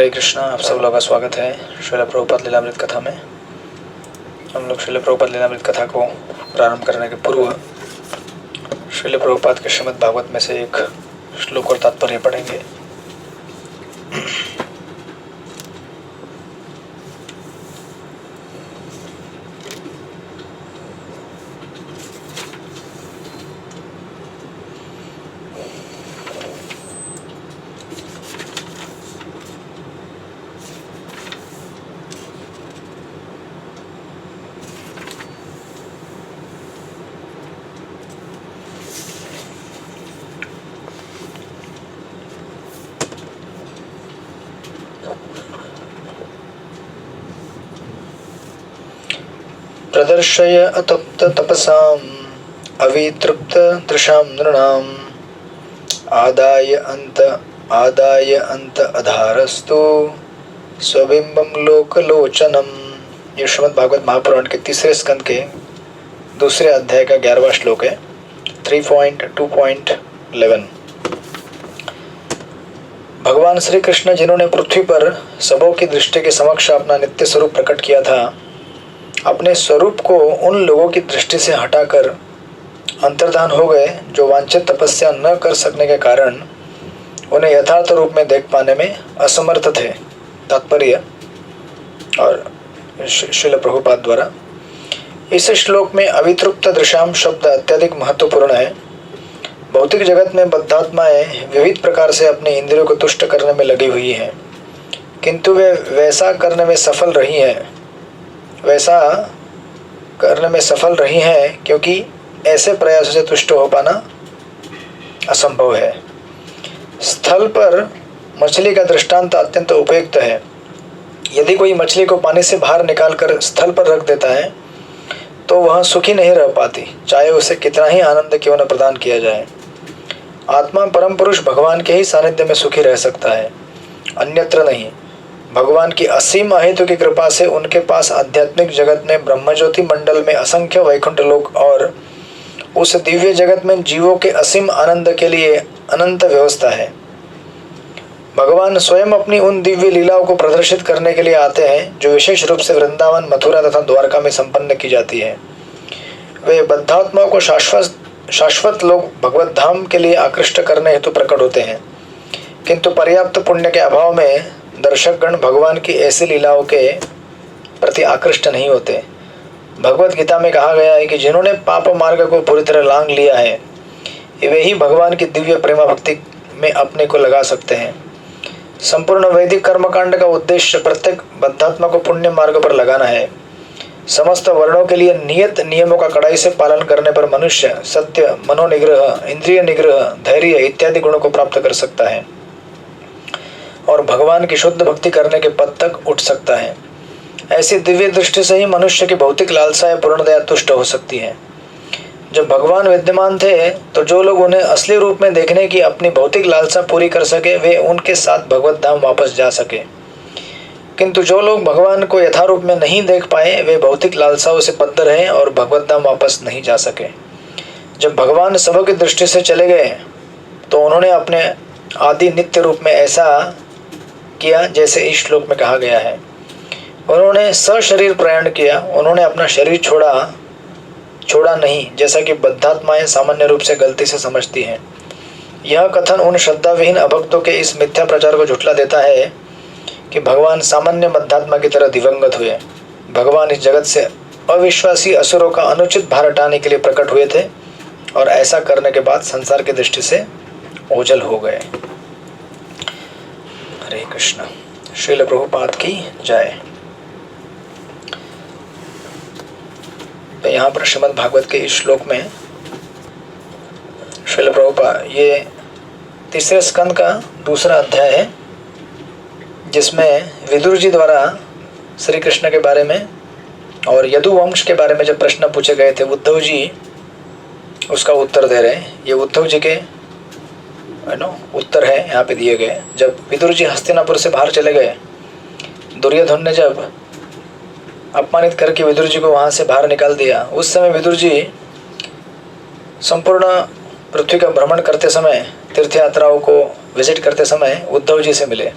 हरे कृष्णा। आप सब लोगों का स्वागत है श्रील प्रभुपाद लीलामृत कथा में। हम लोग श्रील प्रभुपाद लीलामृत कथा को प्रारंभ करने के पूर्व श्रील प्रभुपाद के श्रीमद् भागवत में से एक श्लोक और तात्पर्य पढ़ेंगे। प्रदर्शय अतप्त तपसाम् अवितृप्त दृशां नृणाम् आदाय अंत अधारस्तु स्वबिंबम लोकलोचनम। ये श्रीमद् भागवत महापुराण के तीसरे स्कंद के दूसरे अध्याय का 11वां श्लोक है, 3.2.11। भगवान श्री कृष्ण जिन्होंने पृथ्वी पर सबों की दृष्टि के समक्ष अपना नित्य स्वरूप प्रकट किया था, अपने स्वरूप को उन लोगों की दृष्टि से हटाकर अंतर्धान हो गए जो वांछित तपस्या न कर सकने के कारण उन्हें यथार्थ रूप में देख पाने में असमर्थ थे। तात्पर्य और श्रील प्रभुपाद द्वारा इस श्लोक में अवितृप्त दृशाम शब्द अत्यधिक महत्वपूर्ण है। भौतिक जगत में बद्धात्माएं विविध प्रकार से अपने इंद्रियों को तुष्ट करने में लगी हुई हैं, किंतु वे वैसा करने में सफल रही हैं क्योंकि ऐसे प्रयासों से तुष्ट हो पाना असंभव है। स्थल पर मछली का दृष्टांत अत्यंत उपयुक्त है। यदि कोई मछली को पानी से बाहर निकालकर स्थल पर रख देता है तो वह सुखी नहीं रह पाती, चाहे उसे कितना ही आनंद क्यों न प्रदान किया जाए। आत्मा परम पुरुष भगवान के ही सानिध्य में सुखी रह सकता है, अन्यत्र नहीं। भगवान की असीम अहेतु की कृपा से उनके पास आध्यात्मिक जगत में ब्रह्मज्योति मंडल में असंख्य वैकुंठ लोक और उस दिव्य जगत में जीवों के असीम आनंद के लिए अनंत व्यवस्था है। भगवान स्वयं अपनी उन दिव्य लीलाओं को प्रदर्शित करने के लिए आते हैं जो विशेष रूप से वृंदावन, मथुरा तथा द्वारका में संपन्न की जाती है। वे बद्धात्माओं को शाश्वत लोग भगवत धाम के लिए आकृष्ट करने हेतु प्रकट होते हैं, किंतु पर्याप्त पुण्य के अभाव में दर्शकगण भगवान की ऐसी लीलाओं के प्रति आकृष्ट नहीं होते। भगवत गीता में कहा गया है कि जिन्होंने पाप मार्ग को पूरी तरह लांघ लिया है, वे ही भगवान की दिव्य प्रेमा भक्ति में अपने को लगा सकते हैं। संपूर्ण वैदिक कर्मकांड का उद्देश्य प्रत्येक बद्धात्मा को पुण्य मार्ग पर लगाना है। समस्त वर्णों के लिए नियत नियमों का कड़ाई से पालन करने पर मनुष्य सत्य, मनोनिग्रह, इंद्रिय निग्रह, धैर्य इत्यादि गुणों को प्राप्त कर सकता है और भगवान की शुद्ध भक्ति करने के पद तक उठ सकता है। ऐसी दिव्य दृष्टि से ही मनुष्य की भौतिक लालसाएं पूर्णतया तुष्ट हो सकती है। जब भगवान विद्यमान थे तो जो लोग उन्हें असली रूप में देखने की अपनी भौतिक लालसा पूरी कर सके, वे उनके साथ भगवत धाम वापस जा सके। किंतु जो लोग भगवान को यथारूप में नहीं देख पाए, वे भौतिक लालसाओं से बद्ध रहे और भगवत धाम वापस नहीं जा सके। जब भगवान सबों की दृष्टि से चले गए तो उन्होंने अपने आदि नित्य रूप में ऐसा किया जैसे इस श्लोक में कहा गया है। उन्होंने सशरीर प्रयाण किया, उन्होंने अपना शरीर छोड़ा नहीं, जैसा कि बद्धात्माएं सामान्य रूप से गलती से समझती हैं। यह कथन उन श्रद्धाविहीन अभक्तों के इस मिथ्या प्रचार को झुठला देता है कि भगवान सामान्य बद्धात्मा की तरह दिवंगत हुए। भगवान इस जगत से अविश्वासी असुरों का अनुचित भार हटाने के लिए प्रकट हुए थे और ऐसा करने के बाद संसार की दृष्टि से ओझल हो गए। हरे कृष्ण। श्रील प्रभुपाद की जय। तो यहाँ पर श्रीमद् भागवत के इस श्लोक में श्रील प्रभुपाद, ये तीसरे स्कंद का दूसरा अध्याय है, जिसमें विदुर जी द्वारा श्री कृष्ण के बारे में और यदुवंश के बारे में जब प्रश्न पूछे गए थे, उद्धव जी उसका उत्तर दे रहे हैं। ये उद्धव जी के उत्तर है यहाँ पे दिए गए। जब विदुर जी हस्तिनापुर से बाहर चले गए, दुर्योधन ने जब अपमानित करके विदुर जी को वहाँ से बाहर निकाल दिया, उस समय विदुर जी संपूर्ण पृथ्वी का भ्रमण करते समय, तीर्थ यात्राओं को विजिट करते समय उद्धव जी से मिले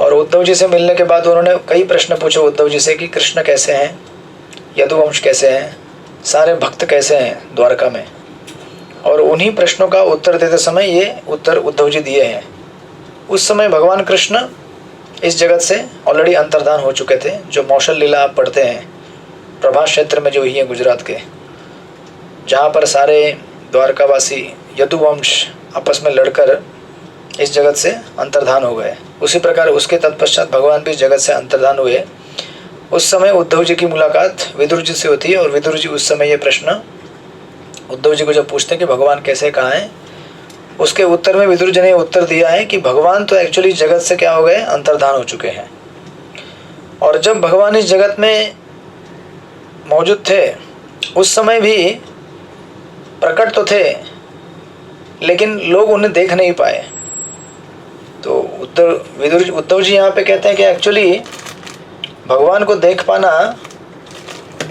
और उद्धव जी से मिलने के बाद उन्होंने कई प्रश्न पूछे उद्धव जी से कि कृष्ण कैसे हैं, यदुवंश कैसे हैं, सारे भक्त कैसे हैं द्वारका में। और उन्हीं प्रश्नों का उत्तर देते समय ये उत्तर उद्धव जी दिए हैं। उस समय भगवान कृष्ण इस जगत से ऑलरेडी अंतर्धान हो चुके थे। जो मौसल लीला आप पढ़ते हैं प्रभास क्षेत्र में जो हुई है गुजरात के, जहाँ पर सारे द्वारकावासी यदुवंश आपस में लड़कर इस जगत से अंतर्धान हो गए, उसी प्रकार उसके तत्पश्चात भगवान भी इस जगत से अंतर्धान हुए। उस समय उद्धव जी की मुलाकात विदुर जी से होती है और विदुर जी उस समय ये प्रश्न उद्धव जी को जब पूछते हैं कि भगवान कैसे कहाँ हैं, उसके उत्तर में विदुर जी ने उत्तर दिया है कि भगवान तो एक्चुअली जगत से क्या हो गए, अंतर्धान हो चुके हैं। और जब भगवान इस जगत में मौजूद थे उस समय भी प्रकट तो थे, लेकिन लोग उन्हें देख नहीं पाए। तो उद्धव जी यहाँ पे कहते हैं कि एक्चुअली भगवान को देख पाना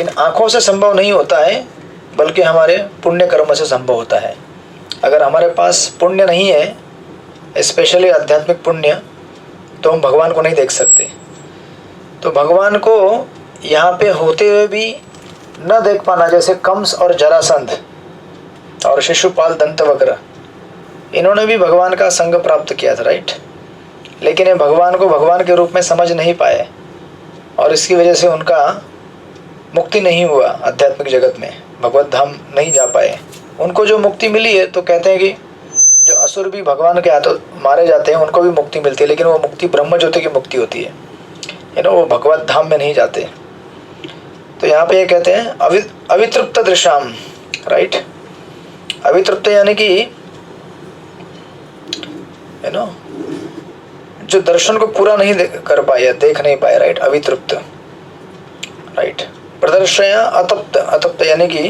इन आँखों से संभव नहीं होता है, बल्कि हमारे पुण्य कर्म से संभव होता है। अगर हमारे पास पुण्य नहीं है, स्पेशली आध्यात्मिक पुण्य, तो हम भगवान को नहीं देख सकते। तो भगवान को यहाँ पे होते हुए भी न देख पाना, जैसे कंस और जरासंध और शिशुपाल दंतवक्र, इन्होंने भी भगवान का संग प्राप्त किया था, राइट। लेकिन ये भगवान को भगवान के रूप में समझ नहीं पाए और इसकी वजह से उनका मुक्ति नहीं हुआ आध्यात्मिक जगत में, भगवत धाम नहीं जा पाए। उनको जो मुक्ति मिली है, तो कहते हैं कि जो असुर भी भगवान के हाथों मारे जाते हैं उनको भी मुक्ति मिलती है, लेकिन वो मुक्ति ब्रह्म ज्योति की मुक्ति होती है वो भगवत धाम में नहीं जाते। तो यहाँ पे ये कहते हैं अवितृप्त दृश्याम, राइट। अवितृप्त यानी कि जो दर्शन को पूरा नहीं कर पाए, देख नहीं पाए, राइट, अवितृप्त, राइट। प्रदर्शया अतप्त, अतप्त यानी कि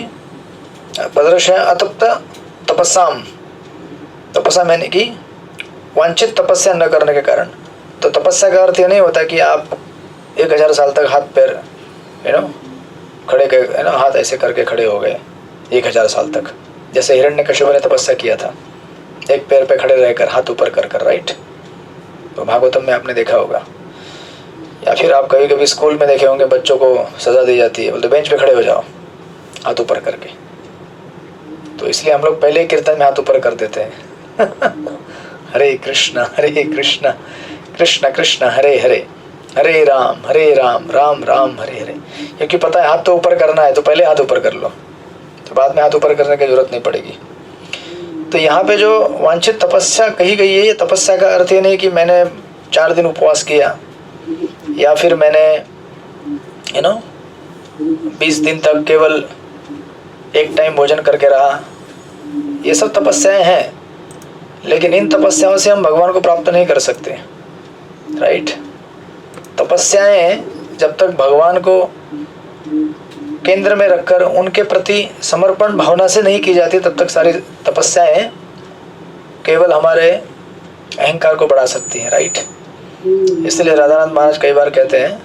प्रदर्शया अतप्त तपस्याम, तपस्या यानी कि वांछित तपस्या न करने के कारण। तो तपस्या का अर्थ ये नहीं होता कि आप 1000 साल तक हाथ पैर खड़े हाथ ऐसे करके खड़े हो गए 1000 साल तक, जैसे हिरण्यकश्यप ने तपस्या किया था, एक पैर पे खड़े रहकर हाथ ऊपर कर, राइट। तो भागवतम में आपने देखा होगा, या फिर आप कभी कभी स्कूल में देखे होंगे बच्चों को सजा दी जाती है, बोलते बेंच पे खड़े हो जाओ हाथ ऊपर करके। तो इसलिए हम लोग पहले कीर्तन में हाथ ऊपर कर देते हैं हरे कृष्णा कृष्ण कृष्ण हरे हरे, हरे राम राम राम हरे हरे। क्योंकि पता है हाथ तो ऊपर करना है, तो पहले हाथ ऊपर कर लो, तो बाद में हाथ ऊपर करने की जरूरत नहीं पड़ेगी। तो यहाँ पे जो वांछित तपस्या कही गई है, ये तपस्या का अर्थ ये नहीं कि मैंने 4 दिन उपवास किया या फिर मैंने 20 दिन तक केवल एक टाइम भोजन करके रहा। ये सब तपस्याएं हैं, लेकिन इन तपस्याओं से हम भगवान को प्राप्त नहीं कर सकते, राइट। तपस्याएं जब तक भगवान को केंद्र में रखकर उनके प्रति समर्पण भावना से नहीं की जाती, तब तक सारी तपस्याएं केवल हमारे अहंकार को बढ़ा सकती हैं, राइट। इसलिए राधानाथ महाराज कई बार कहते हैं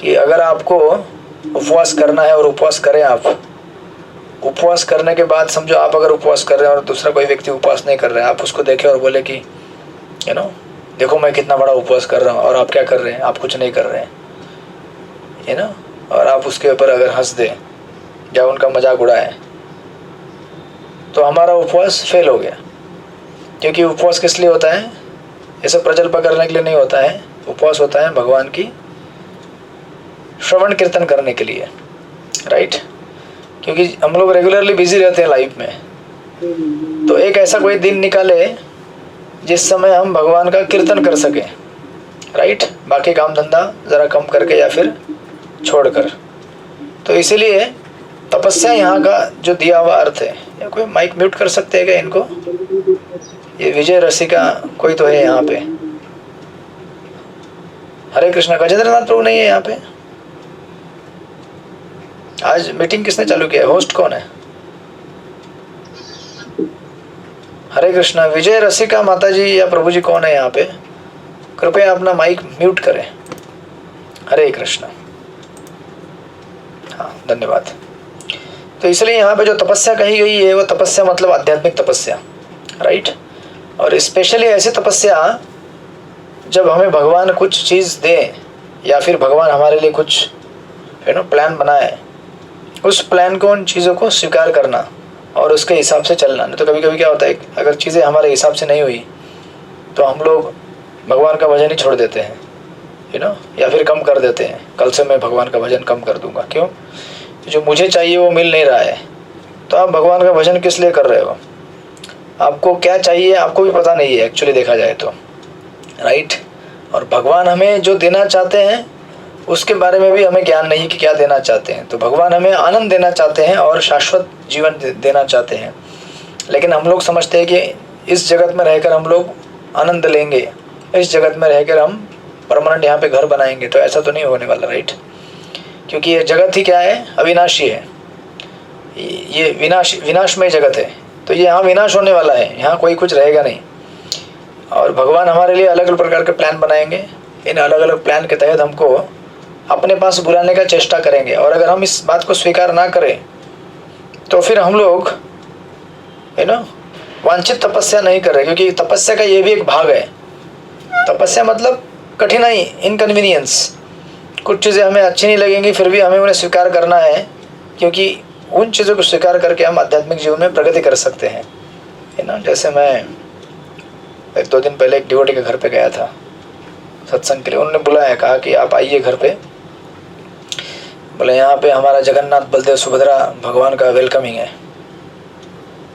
कि अगर आपको उपवास करना है और उपवास करें आप, उपवास करने के बाद समझो आप अगर उपवास कर रहे हैं और दूसरा कोई व्यक्ति उपवास नहीं कर रहा है, आप उसको देखें और बोले कि देखो मैं कितना बड़ा उपवास कर रहा हूँ, और आप क्या कर रहे हैं, आप कुछ नहीं कर रहे हैं, और आप उसके ऊपर अगर हंस दें या उनका मजाक उड़ाएं, तो हमारा उपवास फेल हो गया। क्योंकि उपवास किस लिए होता है, ये सब प्रजल्प करने के लिए नहीं होता है। उपवास होता है भगवान की श्रवण कीर्तन करने के लिए, राइट। क्योंकि हम लोग रेगुलरली बिजी रहते हैं लाइफ में, तो एक ऐसा कोई दिन निकाले जिस समय हम भगवान का कीर्तन कर सकें, राइट। बाकी काम धंधा ज़रा कम करके या फिर छोड़कर। तो इसीलिए तपस्या यहाँ का जो दिया हुआ अर्थ है। या कोई माइक म्यूट कर सकते हैं क्या इनको? ये विजय रसिका कोई तो है यहाँ पे। हरे कृष्णा, गजेंद्र नाथ प्रभु नहीं है यहाँ पे? आज मीटिंग किसने चालू किया है? होस्ट कौन है? हरे कृष्णा, विजय रसिका माता जी या प्रभु जी कौन है यहाँ पे? कृपया अपना माइक म्यूट करें। हरे कृष्णा। हाँ, धन्यवाद। तो इसलिए यहाँ पे जो तपस्या कही गई है वो तपस्या मतलब आध्यात्मिक तपस्या, राइट। और स्पेशली ऐसी तपस्या जब हमें भगवान कुछ चीज़ दें या फिर भगवान हमारे लिए कुछ प्लान बनाए, उस प्लान को, उन चीज़ों को स्वीकार करना और उसके हिसाब से चलना। नहीं तो कभी कभी क्या होता है, अगर चीज़ें हमारे हिसाब से नहीं हुई तो हम लोग भगवान का भजन ही छोड़ देते हैं, या फिर कम कर देते हैं। कल से मैं भगवान का भजन कम कर दूंगा। क्यों? जो मुझे चाहिए वो मिल नहीं रहा है। तो आप भगवान का भजन किस लिए कर रहे हो? आपको क्या चाहिए आपको भी पता नहीं है एक्चुअली देखा जाए तो, राइट। और भगवान हमें जो देना चाहते हैं उसके बारे में भी हमें ज्ञान नहीं कि क्या देना चाहते हैं। तो भगवान हमें आनंद देना चाहते हैं और शाश्वत जीवन देना चाहते हैं, लेकिन हम लोग समझते हैं कि इस जगत में रहकर हम लोग आनंद लेंगे, इस जगत में रहकर हम परमानेंट यहाँ पे घर बनाएंगे। तो ऐसा तो नहीं होने वाला, राइट। क्योंकि ये जगत ही क्या है? अविनाशी है। ये विनाशमय जगत है। तो ये यहाँ विनाश होने वाला है, यहाँ कोई कुछ रहेगा नहीं। और भगवान हमारे लिए अलग अलग प्रकार के प्लान बनाएंगे। इन अलग अलग प्लान के तहत हमको अपने पास बुलाने का चेष्टा करेंगे। और अगर हम इस बात को स्वीकार ना करें तो फिर हम लोग वांछित तपस्या नहीं कर रहे, क्योंकि तपस्या का ये भी एक भाग है। तपस्या मतलब कठिनाई, इनकन्वीनियंस। कुछ चीज़ें हमें अच्छी नहीं लगेंगी, फिर भी हमें उन्हें स्वीकार करना है, क्योंकि उन चीज़ों को स्वीकार करके हम आध्यात्मिक जीवन में प्रगति कर सकते हैं। जैसे मैं 1-2 दिन पहले एक डिवोटी के घर पे गया था सत्संग के लिए। उन्होंने बुलाया, कहा कि आप आइए घर पे। बोले यहाँ पे हमारा जगन्नाथ बलदेव सुभद्रा भगवान का वेलकमिंग है।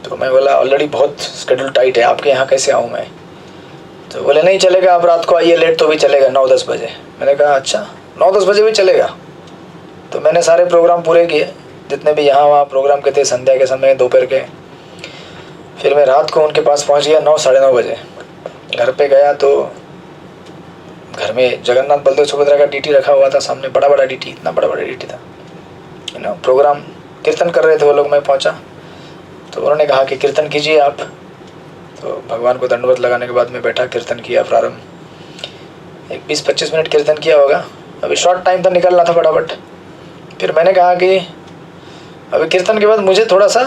तो मैं बोला ऑलरेडी बहुत शेड्यूल टाइट है, आपके यहाँ कैसे आऊँ मैं? तो बोले नहीं चलेगा, आप रात को आइए, लेट तो भी चलेगा, 9-10 बजे। मैंने कहा अच्छा 9-10 बजे भी चलेगा। तो मैंने सारे प्रोग्राम पूरे किए, जितने भी यहाँ वहाँ प्रोग्राम के थे, संध्या के समय, दोपहर के। फिर मैं रात को उनके पास पहुँच गया 9-9:30 बजे। घर पे गया तो घर में जगन्नाथ बलदेव सुभद्रा का डीटी रखा हुआ था सामने, बड़ा बड़ा डीटी, इतना बड़ा बड़ा डीटी था। प्रोग्राम कीर्तन कर रहे थे वो लोग। मैं पहुँचा तो उन्होंने कहा कि कीर्तन कीजिए आप। तो भगवान को दंडवत लगाने के बाद मैं बैठा, कीर्तन किया प्रारंभ। एक 20-25 मिनट कीर्तन किया होगा। अभी शॉर्ट टाइम था, निकलना था फटाफट। फिर मैंने कहा कि अभी कीर्तन के बाद मुझे थोड़ा सा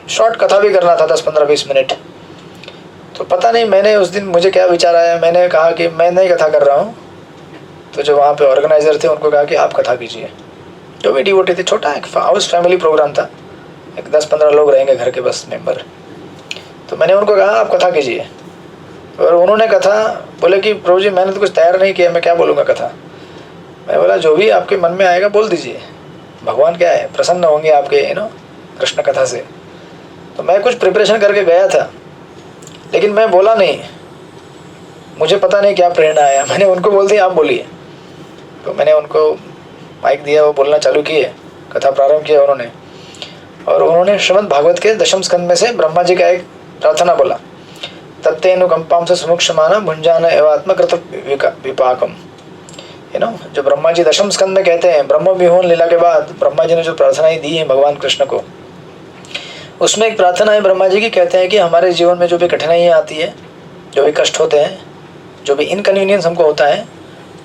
शॉर्ट कथा भी करना था, 10-15-20 मिनट। तो पता नहीं मैंने उस दिन मुझे क्या विचार आया, मैंने कहा कि मैं नहीं कथा कर रहा हूँ। तो जो वहाँ पे ऑर्गेनाइज़र थे उनको कहा कि आप कथा कीजिए। जो भी डिवोटी थे, छोटा एक हाउस फैमिली प्रोग्राम था, एक 10-15 लोग रहेंगे घर के बस मेंबर। तो मैंने उनको कहा आप कथा कीजिए। और उन्होंने कथा बोले कि प्रभु जी मैंने तो कुछ तैयार नहीं किया, मैं क्या बोलूँगा कथा। मैं बोला जो भी आपके मन में आएगा बोल दीजिए, भगवान क्या है, प्रसन्न होंगे आपके कृष्ण कथा से। तो मैं कुछ प्रिपरेशन करके गया था, लेकिन मैं बोला नहीं। मुझे पता नहीं क्या प्रेरणा आया, मैंने उनको बोल दिया आप बोलिए। तो मैंने उनको माइक दिया, वो बोलना चालू किए, कथा प्रारंभ किया उन्होंने। और उन्होंने श्रीमद् भागवत के 10वें स्कंद में से ब्रह्मा जी का एक प्रार्थना बोला, तत्तेनुकंपाम से सुमुक्षमाना भुंजान एवात्मकृत विपाकम। जो ब्रह्मा जी 10वें स्कंद में कहते हैं, ब्रह्म विहोन लीला के बाद ब्रह्मा जी ने जो प्रार्थनाएं दी हैं भगवान कृष्ण को, उसमें एक प्रार्थना है ब्रह्मा जी की। कहते हैं कि हमारे जीवन में जो भी कठिनाइयाँ आती है, जो भी कष्ट होते हैं, जो भी इनकन्वीनियंस हमको होता है,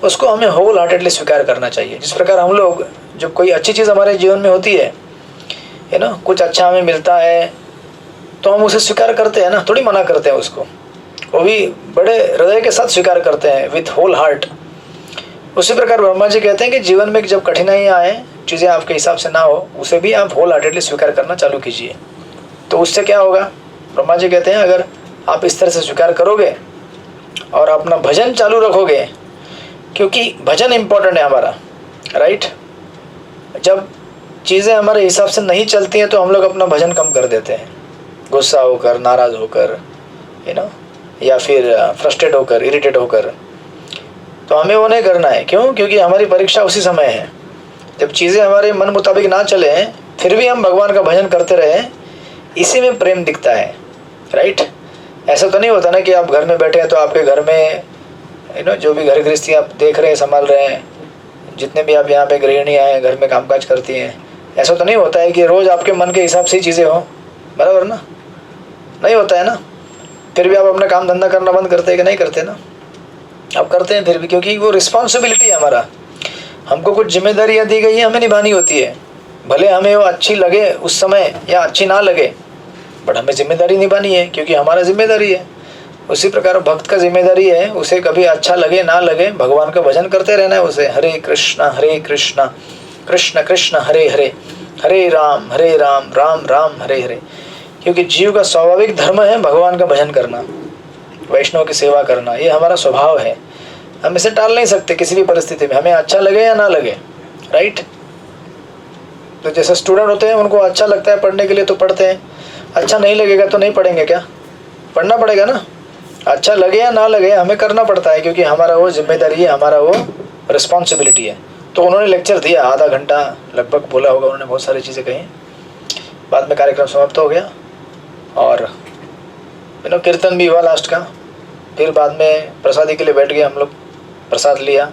उसको हमें होल हार्टेडली स्वीकार करना चाहिए। जिस प्रकार हम लोग, जब कोई अच्छी चीज़ हमारे जीवन में होती है कुछ अच्छा हमें मिलता है तो हम उसे स्वीकार करते हैं ना, थोड़ी मना करते हैं उसको, वो भी बड़े हृदय के साथ स्वीकार करते हैं विथ होल हार्ट। उसी प्रकार ब्रह्मा जी कहते हैं कि जीवन में जब कठिनाइयाँ आए, चीज़ें आपके हिसाब से ना हो, उसे भी आप होल हार्टेडली स्वीकार करना चालू कीजिए। तो उससे क्या होगा? ब्रह्मा जी कहते हैं अगर आप इस तरह से स्वीकार करोगे और अपना भजन चालू रखोगे, क्योंकि भजन इम्पोर्टेंट है हमारा, राइट। जब चीज़ें हमारे हिसाब से नहीं चलती हैं तो हम लोग अपना भजन कम कर देते हैं, गुस्सा होकर, नाराज़ होकर, या फिर फ्रस्ट्रेट होकर, इरिटेट होकर। तो हमें वो नहीं करना है। क्यों? क्योंकि हमारी परीक्षा उसी समय है जब चीज़ें हमारे मन मुताबिक ना चले, फिर भी हम भगवान का भजन करते रहें। इसी में प्रेम दिखता है, राइट। ऐसा तो नहीं होता ना कि आप घर में बैठे हैं तो आपके घर में जो भी घर गृहस्थी आप देख रहे हैं, संभाल रहे हैं, जितने भी आप यहाँ पे गृहिणी हैं, घर में कामकाज करती हैं, ऐसा तो नहीं होता है कि रोज़ आपके मन के हिसाब से ही चीज़ें हों, बराबर ना? नहीं होता है ना। फिर भी आप अपना काम धंधा करना बंद करते हैं कि नहीं करते ना? आप करते हैं फिर भी, क्योंकि वो रिस्पॉन्सिबिलिटी है हमारा। हमको कुछ जिम्मेदारियाँ दी गई हैं, हमें निभानी होती है। भले हमें वो अच्छी लगे उस समय या अच्छी ना लगे, बट हमें जिम्मेदारी निभानी है, क्योंकि हमारा जिम्मेदारी है। उसी प्रकार भक्त का जिम्मेदारी है, उसे कभी अच्छा लगे ना लगे भगवान का भजन करते रहना है उसे। हरे कृष्ण कृष्ण कृष्ण हरे हरे, हरे राम राम राम हरे हरे। क्योंकि जीव का स्वाभाविक धर्म है भगवान का भजन करना, वैष्णव की सेवा करना, ये हमारा स्वभाव है। हम इसे टाल नहीं सकते किसी भी परिस्थिति में, हमें अच्छा लगे या ना लगे, राइट। तो जैसे स्टूडेंट होते हैं, उनको अच्छा लगता है पढ़ने के लिए तो पढ़ते हैं, अच्छा नहीं लगेगा तो नहीं पढ़ेंगे क्या? पढ़ना पड़ेगा ना, अच्छा लगे या ना लगे हमें करना पड़ता है, क्योंकि हमारा वो जिम्मेदारी है, हमारा वो रिस्पॉन्सिबिलिटी है। तो उन्होंने लेक्चर दिया, आधा घंटा लगभग बोला होगा उन्होंने, बहुत सारी चीज़ें कही। बाद में कार्यक्रम समाप्त हो गया और कीर्तन भी हुआ लास्ट का। फिर बाद में प्रसादी के लिए बैठ गए हम लोग, प्रसाद लिया।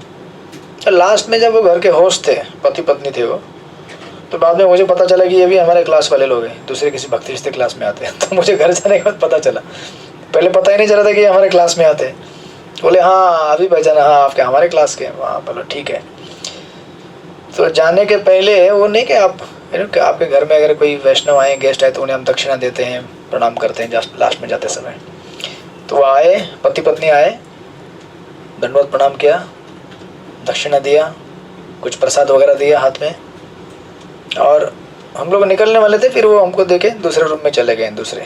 तो लास्ट में जब वो घर के होस्ट थे, पति पत्नी थे वो, तो बाद में मुझे पता चला कि ये भी हमारे क्लास वाले लोग हैं, दूसरे किसी भक्ति रिश्ते क्लास में आते हैं। तो मुझे घर जाने के बाद पता चला, पहले पता ही नहीं चला था कि हमारे क्लास में आते हैं। बोले हाँ अभी पहचाना, हाँ आपके हमारे क्लास के। हाँ बोलो ठीक है। तो जाने के पहले वो नहीं कि आप कि आपके घर में अगर कोई वैष्णव आए, गेस्ट आए, तो उन्हें हम दक्षिणा देते हैं, प्रणाम करते हैं लास्ट में जाते समय। तो वो आए, पति पत्नी आए, दंडवत प्रणाम किया, दक्षिणा दिया, कुछ प्रसाद वगैरह दिया हाथ में, और हम लोग निकलने वाले थे। फिर वो हमको देखे दूसरे रूम में चले गए, दूसरे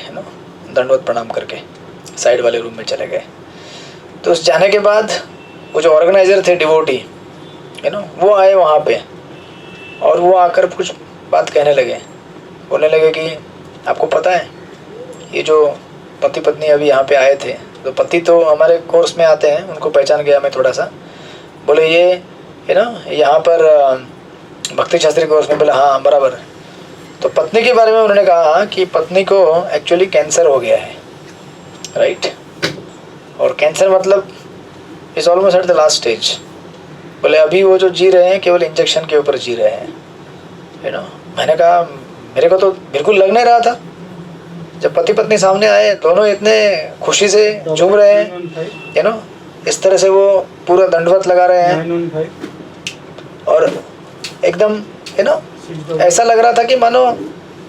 दंडवत प्रणाम करके साइड वाले रूम में चले गए। तो उस जाने के बाद वो जो ऑर्गेनाइजर थे, डिवोटी वो आए वहाँ पे, और वो आकर कुछ बात कहने लगे, बोलने लगे कि आपको पता है ये जो पति पत्नी अभी यहाँ पे आए थे, तो पति तो हमारे कोर्स में आते हैं, उनको पहचान गया मैं थोड़ा सा। बोले ये यहाँ पर भक्ति शास्त्री कोर्स में। बोला हाँ बराबर। तो पत्नी के बारे में उन्होंने कहा कि पत्नी को एक्चुअली कैंसर हो गया है, राइट। और कैंसर मतलब is almost at the last stage. बोले अभी वो जो जी रहे हैं केवल इंजेक्शन के ऊपर जी रहे हैं, मैंने कहा मेरे को तो बिल्कुल लग नहीं रहा था। जब पति पत्नी सामने आए, दोनों इतने खुशी से झूम रहे हैं, इस तरह से वो पूरा दंडवत लगा रहे हैं, और एकदम ऐसा लग रहा था कि मानो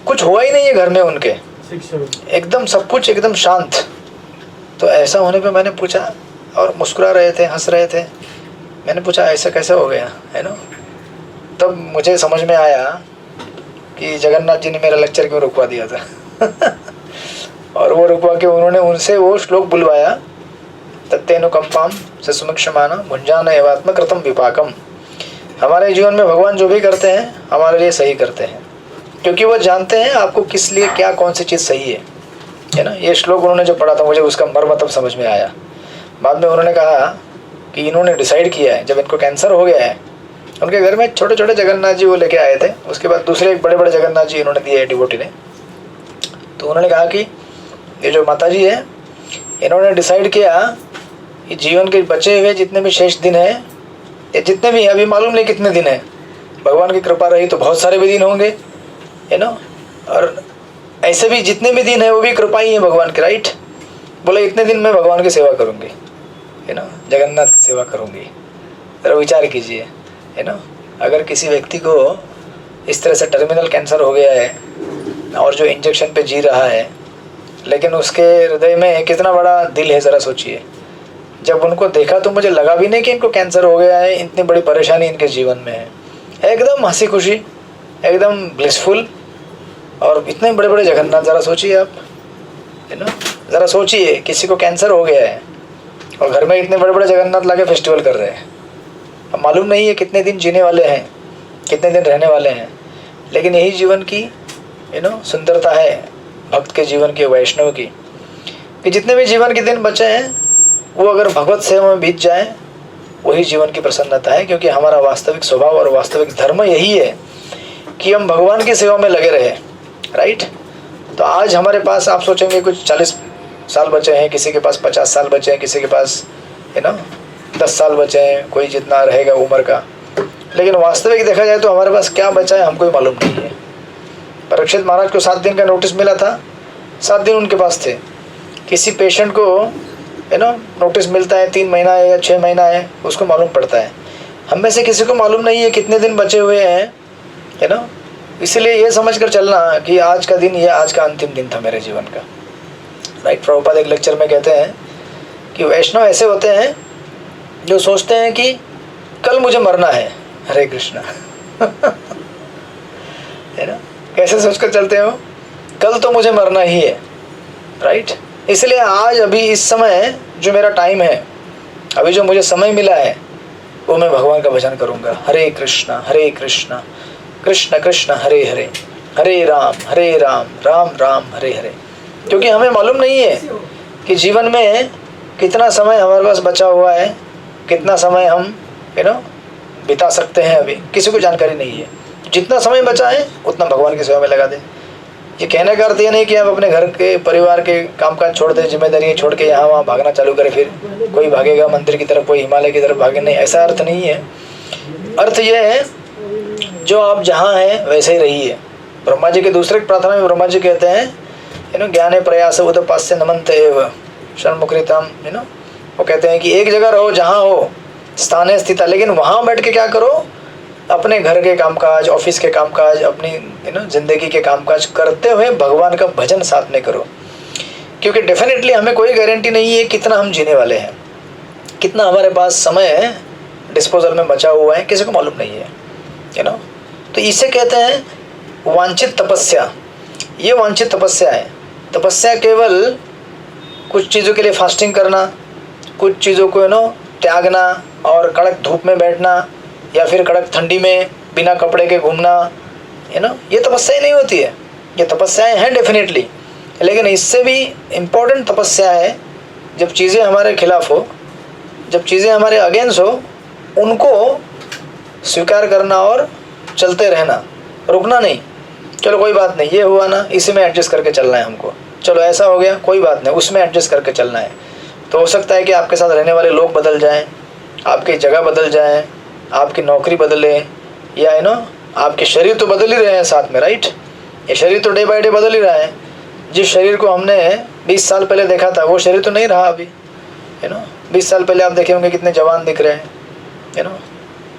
कुछ हुआ ही नहीं है घर में उनके, एकदम सब कुछ एकदम शांत। तो ऐसा होने पे मैंने पूछा, और मुस्कुरा रहे थे, हंस रहे थे। मैंने पूछा ऐसा कैसे हो गया, तब मुझे समझ में आया कि जगन्नाथ जी ने मेरा लेक्चर क्यों रुकवा दिया था। और वो रुकवा के उन्होंने उनसे वो श्लोक बुलवाया, तत्तेनुकंपाम से सुमिक्षमाना भुंजान एवात्म कृतम विपाकम। हमारे जीवन में भगवान जो भी करते हैं हमारे लिए सही करते हैं, क्योंकि वो जानते हैं आपको किस लिए क्या कौन सी चीज़ सही है। ये श्लोक उन्होंने जो पढ़ा था, मुझे उसका मर्म तब समझ में आया। बाद में उन्होंने कहा कि इन्होंने डिसाइड किया है, जब इनको कैंसर हो गया है, उनके घर में छोटे छोटे जगन्नाथ जी वो लेके आए थे, उसके बाद दूसरे एक बड़े बड़े जगन्नाथ जी इन्होंने दिए डिवोटी ने। तो उन्होंने कहा कि ये जो माता जी है, इन्होंने डिसाइड किया कि जीवन के बचे हुए जितने भी शेष दिन हैं, या जितने भी अभी मालूम नहीं कितने दिन हैं, भगवान की कृपा रही तो बहुत सारे भी दिन होंगे, और ऐसे भी जितने भी दिन है वो भी कृपा ही है भगवान की, राइट। बोले इतने दिन मैं भगवान की सेवा करूँगी, जगन्नाथ की सेवा करूँगी। ज़रा विचार कीजिए, अगर किसी व्यक्ति को इस तरह से टर्मिनल कैंसर हो गया है और जो इंजेक्शन पे जी रहा है, लेकिन उसके हृदय में कितना बड़ा दिल है, ज़रा सोचिए। जब उनको देखा तो मुझे लगा भी नहीं कि इनको कैंसर हो गया है, इतनी बड़ी परेशानी इनके जीवन में है, एकदम हंसी खुशी, एकदम ब्लिसफुल, और इतने बड़े बड़े जगन्नाथ। ज़रा सोचिए आप, ज़रा सोचिए किसी को कैंसर हो गया है और घर में इतने बड़े बड़े जगन्नाथ लाके फेस्टिवल कर रहे हैं। अब मालूम नहीं है कितने दिन जीने वाले हैं, कितने दिन रहने वाले हैं, लेकिन यही जीवन की सुंदरता है भक्त के जीवन की, वैष्णव की, कि जितने भी जीवन के दिन बचे हैं वो अगर भगवत सेवा में बीत जाए, वही जीवन की प्रसन्नता है। क्योंकि हमारा वास्तविक स्वभाव और वास्तविक धर्म यही है कि हम भगवान की सेवा में लगे रहे, राइट। तो आज हमारे पास आप सोचेंगे कुछ 40 साल बचे हैं, किसी के पास 50 साल बचे हैं, किसी के पास 10 साल बचे हैं, कोई जितना रहेगा उम्र का, लेकिन वास्तविक देखा जाए तो हमारे पास क्या बचा है हमको ही मालूम नहीं है। परीक्षित महाराज को 7 दिन का नोटिस मिला था, 7 दिन उनके पास थे। किसी पेशेंट को नोटिस मिलता है 3 महीना है या 6 महीना है, उसको मालूम पड़ता है। हम में से किसी को मालूम नहीं है कितने दिन बचे हुए हैं, इसलिए ये समझ कर चलना कि आज का दिन, ये आज का अंतिम दिन था मेरे जीवन का, राइट। प्रभुपाद एक लेक्चर में कहते हैं कि वैष्णव ऐसे होते हैं जो सोचते हैं कि कल मुझे मरना है। हरे कृष्णा है ना, कैसे सोचकर चलते हो, कल तो मुझे मरना ही है, राइट। इसलिए आज अभी इस समय जो मेरा टाइम है, अभी जो मुझे समय मिला है, वो मैं भगवान का भजन करूँगा। हरे कृष्णा कृष्ण कृष्ण हरे हरे, हरे राम राम राम हरे हरे। क्योंकि हमें मालूम नहीं है कि जीवन में कितना समय हमारे पास बचा हुआ है, कितना समय हम बिता सकते हैं, अभी किसी को जानकारी नहीं है। जितना समय बचा है उतना भगवान की सेवा में लगा दें। ये कहने का अर्थ ये नहीं कि आप अपने घर के परिवार के कामकाज छोड़ दें, जिम्मेदारियाँ छोड़ के यहाँ वहाँ भागना चालू करें, फिर कोई भागेगा मंदिर की तरफ, कोई हिमालय की तरफ भागे, नहीं, ऐसा अर्थ नहीं है। अर्थ ये है जो आप जहाँ हैं वैसे ही रहिए। ब्रह्मा जी के दूसरे प्रार्थना में ब्रह्मा जी कहते हैं ज्ञाने प्रयास उदपास्य नमन्ते एव शर्मुकृतम, वो कहते हैं कि एक जगह रहो जहाँ हो, स्थाने स्थिता, लेकिन वहाँ बैठ के क्या करो, अपने घर के कामकाज, ऑफिस के कामकाज, अपनी जिंदगी के कामकाज करते हुए भगवान का भजन साथ में करो। क्योंकि डेफिनेटली हमें कोई गारंटी नहीं है कितना हम जीने वाले हैं, कितना हमारे पास समय डिस्पोजल में बचा हुआ है, किसी को मालूम नहीं है, तो इसे कहते हैं वांछित तपस्या। ये वांछित तपस्या है। तपस्या केवल कुछ चीज़ों के लिए फास्टिंग करना, कुछ चीज़ों को त्यागना और कड़क धूप में बैठना, या फिर कड़क ठंडी में बिना कपड़े के घूमना, ये तपस्या ही नहीं होती है। ये तपस्याएं हैं डेफिनेटली, लेकिन इससे भी इम्पोर्टेंट तपस्या है जब चीज़ें हमारे खिलाफ हो, जब चीज़ें हमारे अगेंस्ट हो, उनको स्वीकार करना और चलते रहना, रुकना नहीं। चलो कोई बात नहीं, ये हुआ ना, इसी में एडजस्ट करके चलना है हमको, चलो ऐसा हो गया कोई बात नहीं, उसमें एडजस्ट करके चलना है। तो हो सकता है कि आपके साथ रहने वाले लोग बदल जाएं, आपकी जगह बदल जाए, आपकी नौकरी बदले, या आपके शरीर तो बदल ही रहे हैं साथ में, राइट। ये शरीर तो डे बाय डे बदल ही रहा है। जिस शरीर को हमने 20 साल पहले देखा था वो शरीर तो नहीं रहा अभी, 20 साल पहले आप देखे होंगे कितने जवान दिख रहे हैं,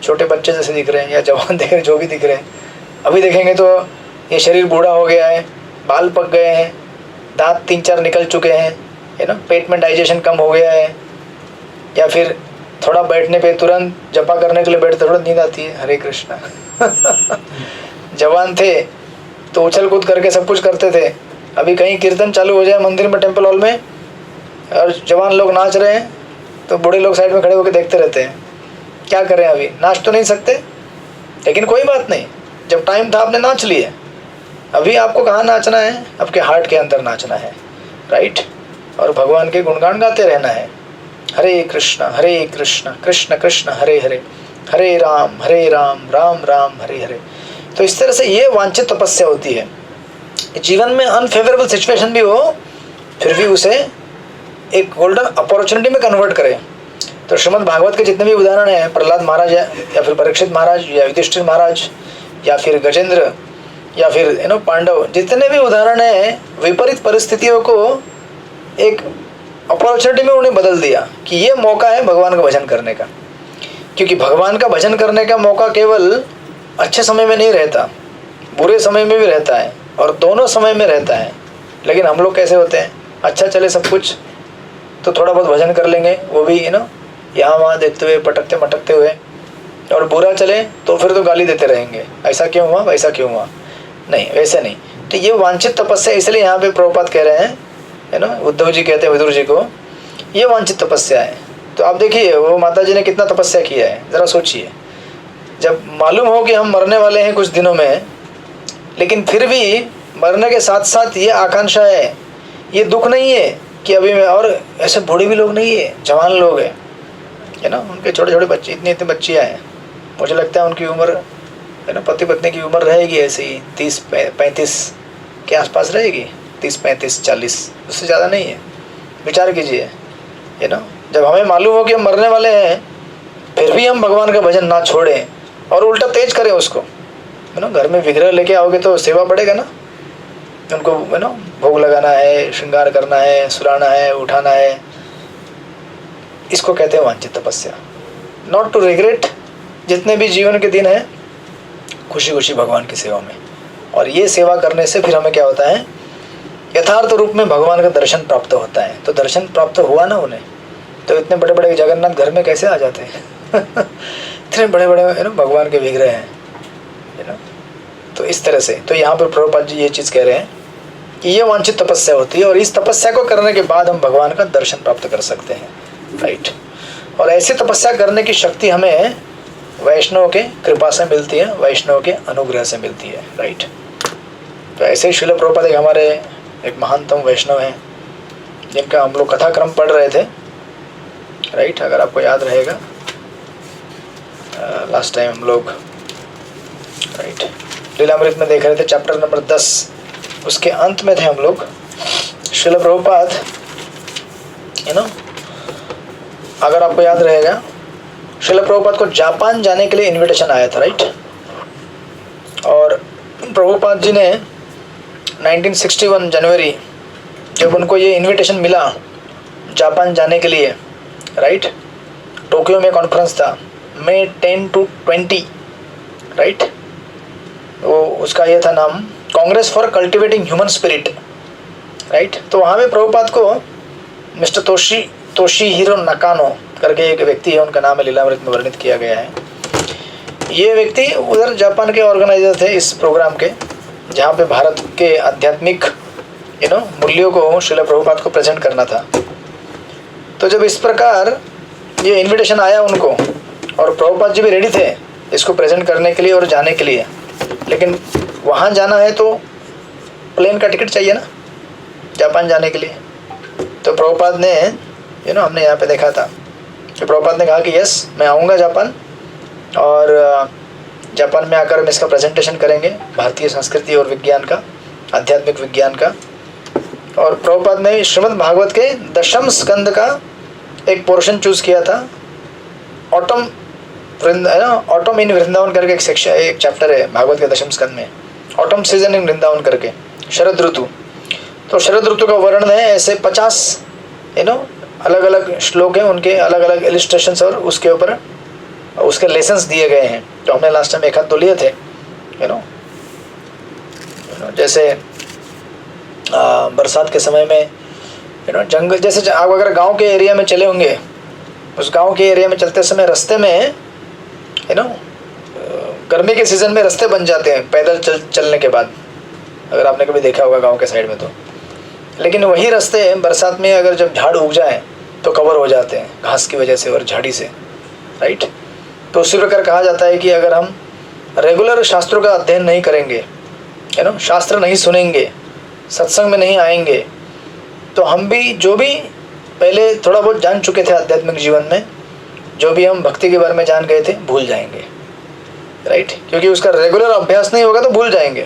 छोटे बच्चे जैसे दिख रहे हैं, या जवान दिख रहे हैं, जो भी दिख रहे हैं। अभी देखेंगे तो ये शरीर बूढ़ा हो गया है, बाल पक गए हैं, दांत 3-4 निकल चुके हैं, पेट में डाइजेशन कम हो गया है, या फिर थोड़ा बैठने पे तुरंत जपा करने के लिए बैठते तुरंत नींद आती है। हरे कृष्णा जवान थे तो उछल कूद करके सब कुछ करते थे, अभी कहीं कीर्तन चालू हो जाए मंदिर में, टेम्पल हॉल में, और जवान लोग नाच रहे हैं तो बूढ़े लोग साइड में खड़े होकर देखते रहते हैं। क्या करें, अभी नाच तो नहीं सकते, लेकिन कोई बात नहीं, जब टाइम था आपने नाच लिए, अभी आपको कहाँ नाचना है, आपके हार्ट के अंदर नाचना है, राइट। और भगवान के गुणगान गाते रहना है। हरे कृष्णा कृष्ण कृष्ण हरे हरे, हरे राम राम राम हरे हरे। तो इस तरह से ये वांछित तपस्या होती है। जीवन में अनफेवरेबल सिचुएशन भी हो, फिर भी उसे एक गोल्डन अपॉर्चुनिटी में कन्वर्ट करें। तो श्रीमद् भागवत के जितने भी उदाहरण हैं, प्रहलाद महाराज या फिर परीक्षित महाराज या युधिष्ठिर महाराज या फिर गजेंद्र या फिर पांडव, जितने भी उदाहरण हैं, विपरीत परिस्थितियों को एक अपॉर्चुनिटी में उन्हें बदल दिया कि ये मौका है भगवान का भजन करने का। क्योंकि भगवान का भजन करने का मौका केवल अच्छे समय में नहीं रहता, बुरे समय में भी रहता है, और दोनों समय में रहता है। लेकिन हम लोग कैसे होते हैं, अच्छा चले सब कुछ तो थोड़ा बहुत भजन कर लेंगे, वो भी यहाँ वहाँ देखते हुए, पटकते मटकते हुए, और बुरा चले तो फिर तो गाली देते रहेंगे, ऐसा क्यों हुआ, वैसा क्यों हुआ। नहीं, वैसे नहीं। तो ये वांछित तपस्या, इसलिए यहाँ पे प्रभुपाद कह रहे हैं, उद्धव जी कहते हैं विदुर जी को, ये वांछित तपस्या है। तो आप देखिए वो माता जी ने कितना तपस्या किया है, ज़रा सोचिए। जब मालूम हो कि हम मरने वाले हैं कुछ दिनों में, लेकिन फिर भी मरने के साथ साथ ये आकांक्षा है, ये दुख नहीं है कि अभी मैं, और ऐसे बूढ़े भी लोग नहीं है, जवान लोग हैं, उनके छोटे छोटे बच्चे, इतनी बच्चियाँ हैं। मुझे लगता है उनकी उम्र पति पत्नी की उम्र रहेगी ऐसे ही 30-35 के आसपास रहेगी, 30-35-40, उससे ज़्यादा नहीं है। विचार कीजिए, जब हमें मालूम हो कि हम मरने वाले हैं, फिर भी हम भगवान का भजन ना छोड़ें और उल्टा तेज करें उसको। घर में विग्रह लेके आओगे तो सेवा बढ़ेगा ना, उनको भोग लगाना है, श्रृंगार करना है, सुलाना है, उठाना है। इसको कहते हैं वांछित तपस्या। नॉट टू रिग्रेट, जितने भी जीवन के दिन हैं खुशी खुशी भगवान की सेवा में। और ये सेवा करने से फिर हमें क्या होता है, यथार्थ रूप में भगवान का दर्शन प्राप्त होता है। तो दर्शन प्राप्त हुआ ना उन्हें, तो इतने बड़े बड़े जगन्नाथ घर में कैसे आ जाते हैं इतने बड़े बड़े भगवान के विग्रह हैं तो इस तरह से। तो यहाँ पर प्रभुपाद जी ये चीज़ कह रहे हैं कि ये वांछित तपस्या होती है और इस तपस्या को करने के बाद हम भगवान का दर्शन प्राप्त कर सकते हैं, राइट। और ऐसी तपस्या करने की शक्ति हमें वैष्णव के कृपा से मिलती है, वैष्णव के अनुग्रह से मिलती है, राइट। तो ऐसे ही श्रील प्रभुपाद हमारे एक महानतम वैष्णव हैं जिनका हम लोग कथाक्रम पढ़ रहे थे, राइट। अगर आपको याद रहेगा लास्ट टाइम हम लोग, राइट, लीलामृत में देख रहे थे चैप्टर नंबर 10, उसके अंत में थे हम लोग। श्रील प्रभुपाद अगर आपको याद रहेगा, श्रील प्रभुपाद को जापान जाने के लिए इनविटेशन आया था, राइट। और प्रभुपाद जी ने 1961 जनवरी जब उनको ये इनविटेशन मिला जापान जाने के लिए, राइट, टोक्यो में कॉन्फ्रेंस था मई 10 to 20, राइट। वो उसका ये था नाम, Congress for cultivating human spirit, right. तो वहाँ पे प्रभुपाद को मिस्टर तोशीहिरो नकानो करके एक व्यक्ति है, उनका नाम है, लीलामृत में वर्णित किया गया है। ये व्यक्ति उधर जापान के ऑर्गेनाइजर थे इस प्रोग्राम के, जहाँ पे भारत के आध्यात्मिक मूल्यों को श्रील प्रभुपाद को प्रेजेंट करना था। तो जब इस प्रकार ये इनविटेशन आया उनको, और प्रभुपाद जी भी रेडी थे इसको प्रेजेंट करने के लिए और जाने के लिए, लेकिन वहाँ जाना है तो प्लेन का टिकट चाहिए ना जापान जाने के लिए। तो प्रभुपाद ने हमने यहाँ पे देखा था कि प्रभुपाद ने कहा कि यस, मैं आऊँगा जापान, और जापान में आकर हम इसका प्रेजेंटेशन करेंगे, भारतीय संस्कृति और विज्ञान का, आध्यात्मिक विज्ञान का। और प्रभुपाद ने श्रीमद् भागवत के 10वें स्कंद का एक पोर्शन चूज़ किया था, ऑटम इन वृंदावन करके एक सेक्शन, एक चैप्टर है भागवत के 10वें स्कंद में, ऑटम सीजन इन वृंदावन करके, शरद ऋतु। तो शरद ऋतु का वर्णन है, ऐसे 50 अलग अलग श्लोक हैं, उनके अलग अलग इलिस्ट्रेशंस और उसके ऊपर उसके लेसन्स दिए गए हैं। तो हमने लास्ट टाइम एक हाथ तो लिए थे, जैसे बरसात के समय में जंगल, जैसे आप अगर गांव के एरिया में चले होंगे, उस गांव के एरिया में चलते समय रास्ते में गर्मी के सीज़न में रास्ते बन जाते हैं पैदल चलने के बाद, अगर आपने कभी देखा होगा गांव के साइड में तो। लेकिन वही रास्ते बरसात में अगर जब झाड़ उग जाए तो कवर हो जाते हैं घास की वजह से और झाड़ी से, राइट। तो उसी प्रकार कहा जाता है कि अगर हम रेगुलर शास्त्रों का अध्ययन नहीं करेंगे, शास्त्र नहीं सुनेंगे, सत्संग में नहीं आएंगे, तो हम भी जो भी पहले थोड़ा बहुत जान चुके थे आध्यात्मिक जीवन में, जो भी हम भक्ति के बारे में जान गए थे, भूल जाएंगे, राइट। क्योंकि उसका रेगुलर अभ्यास नहीं होगा तो भूल जाएंगे,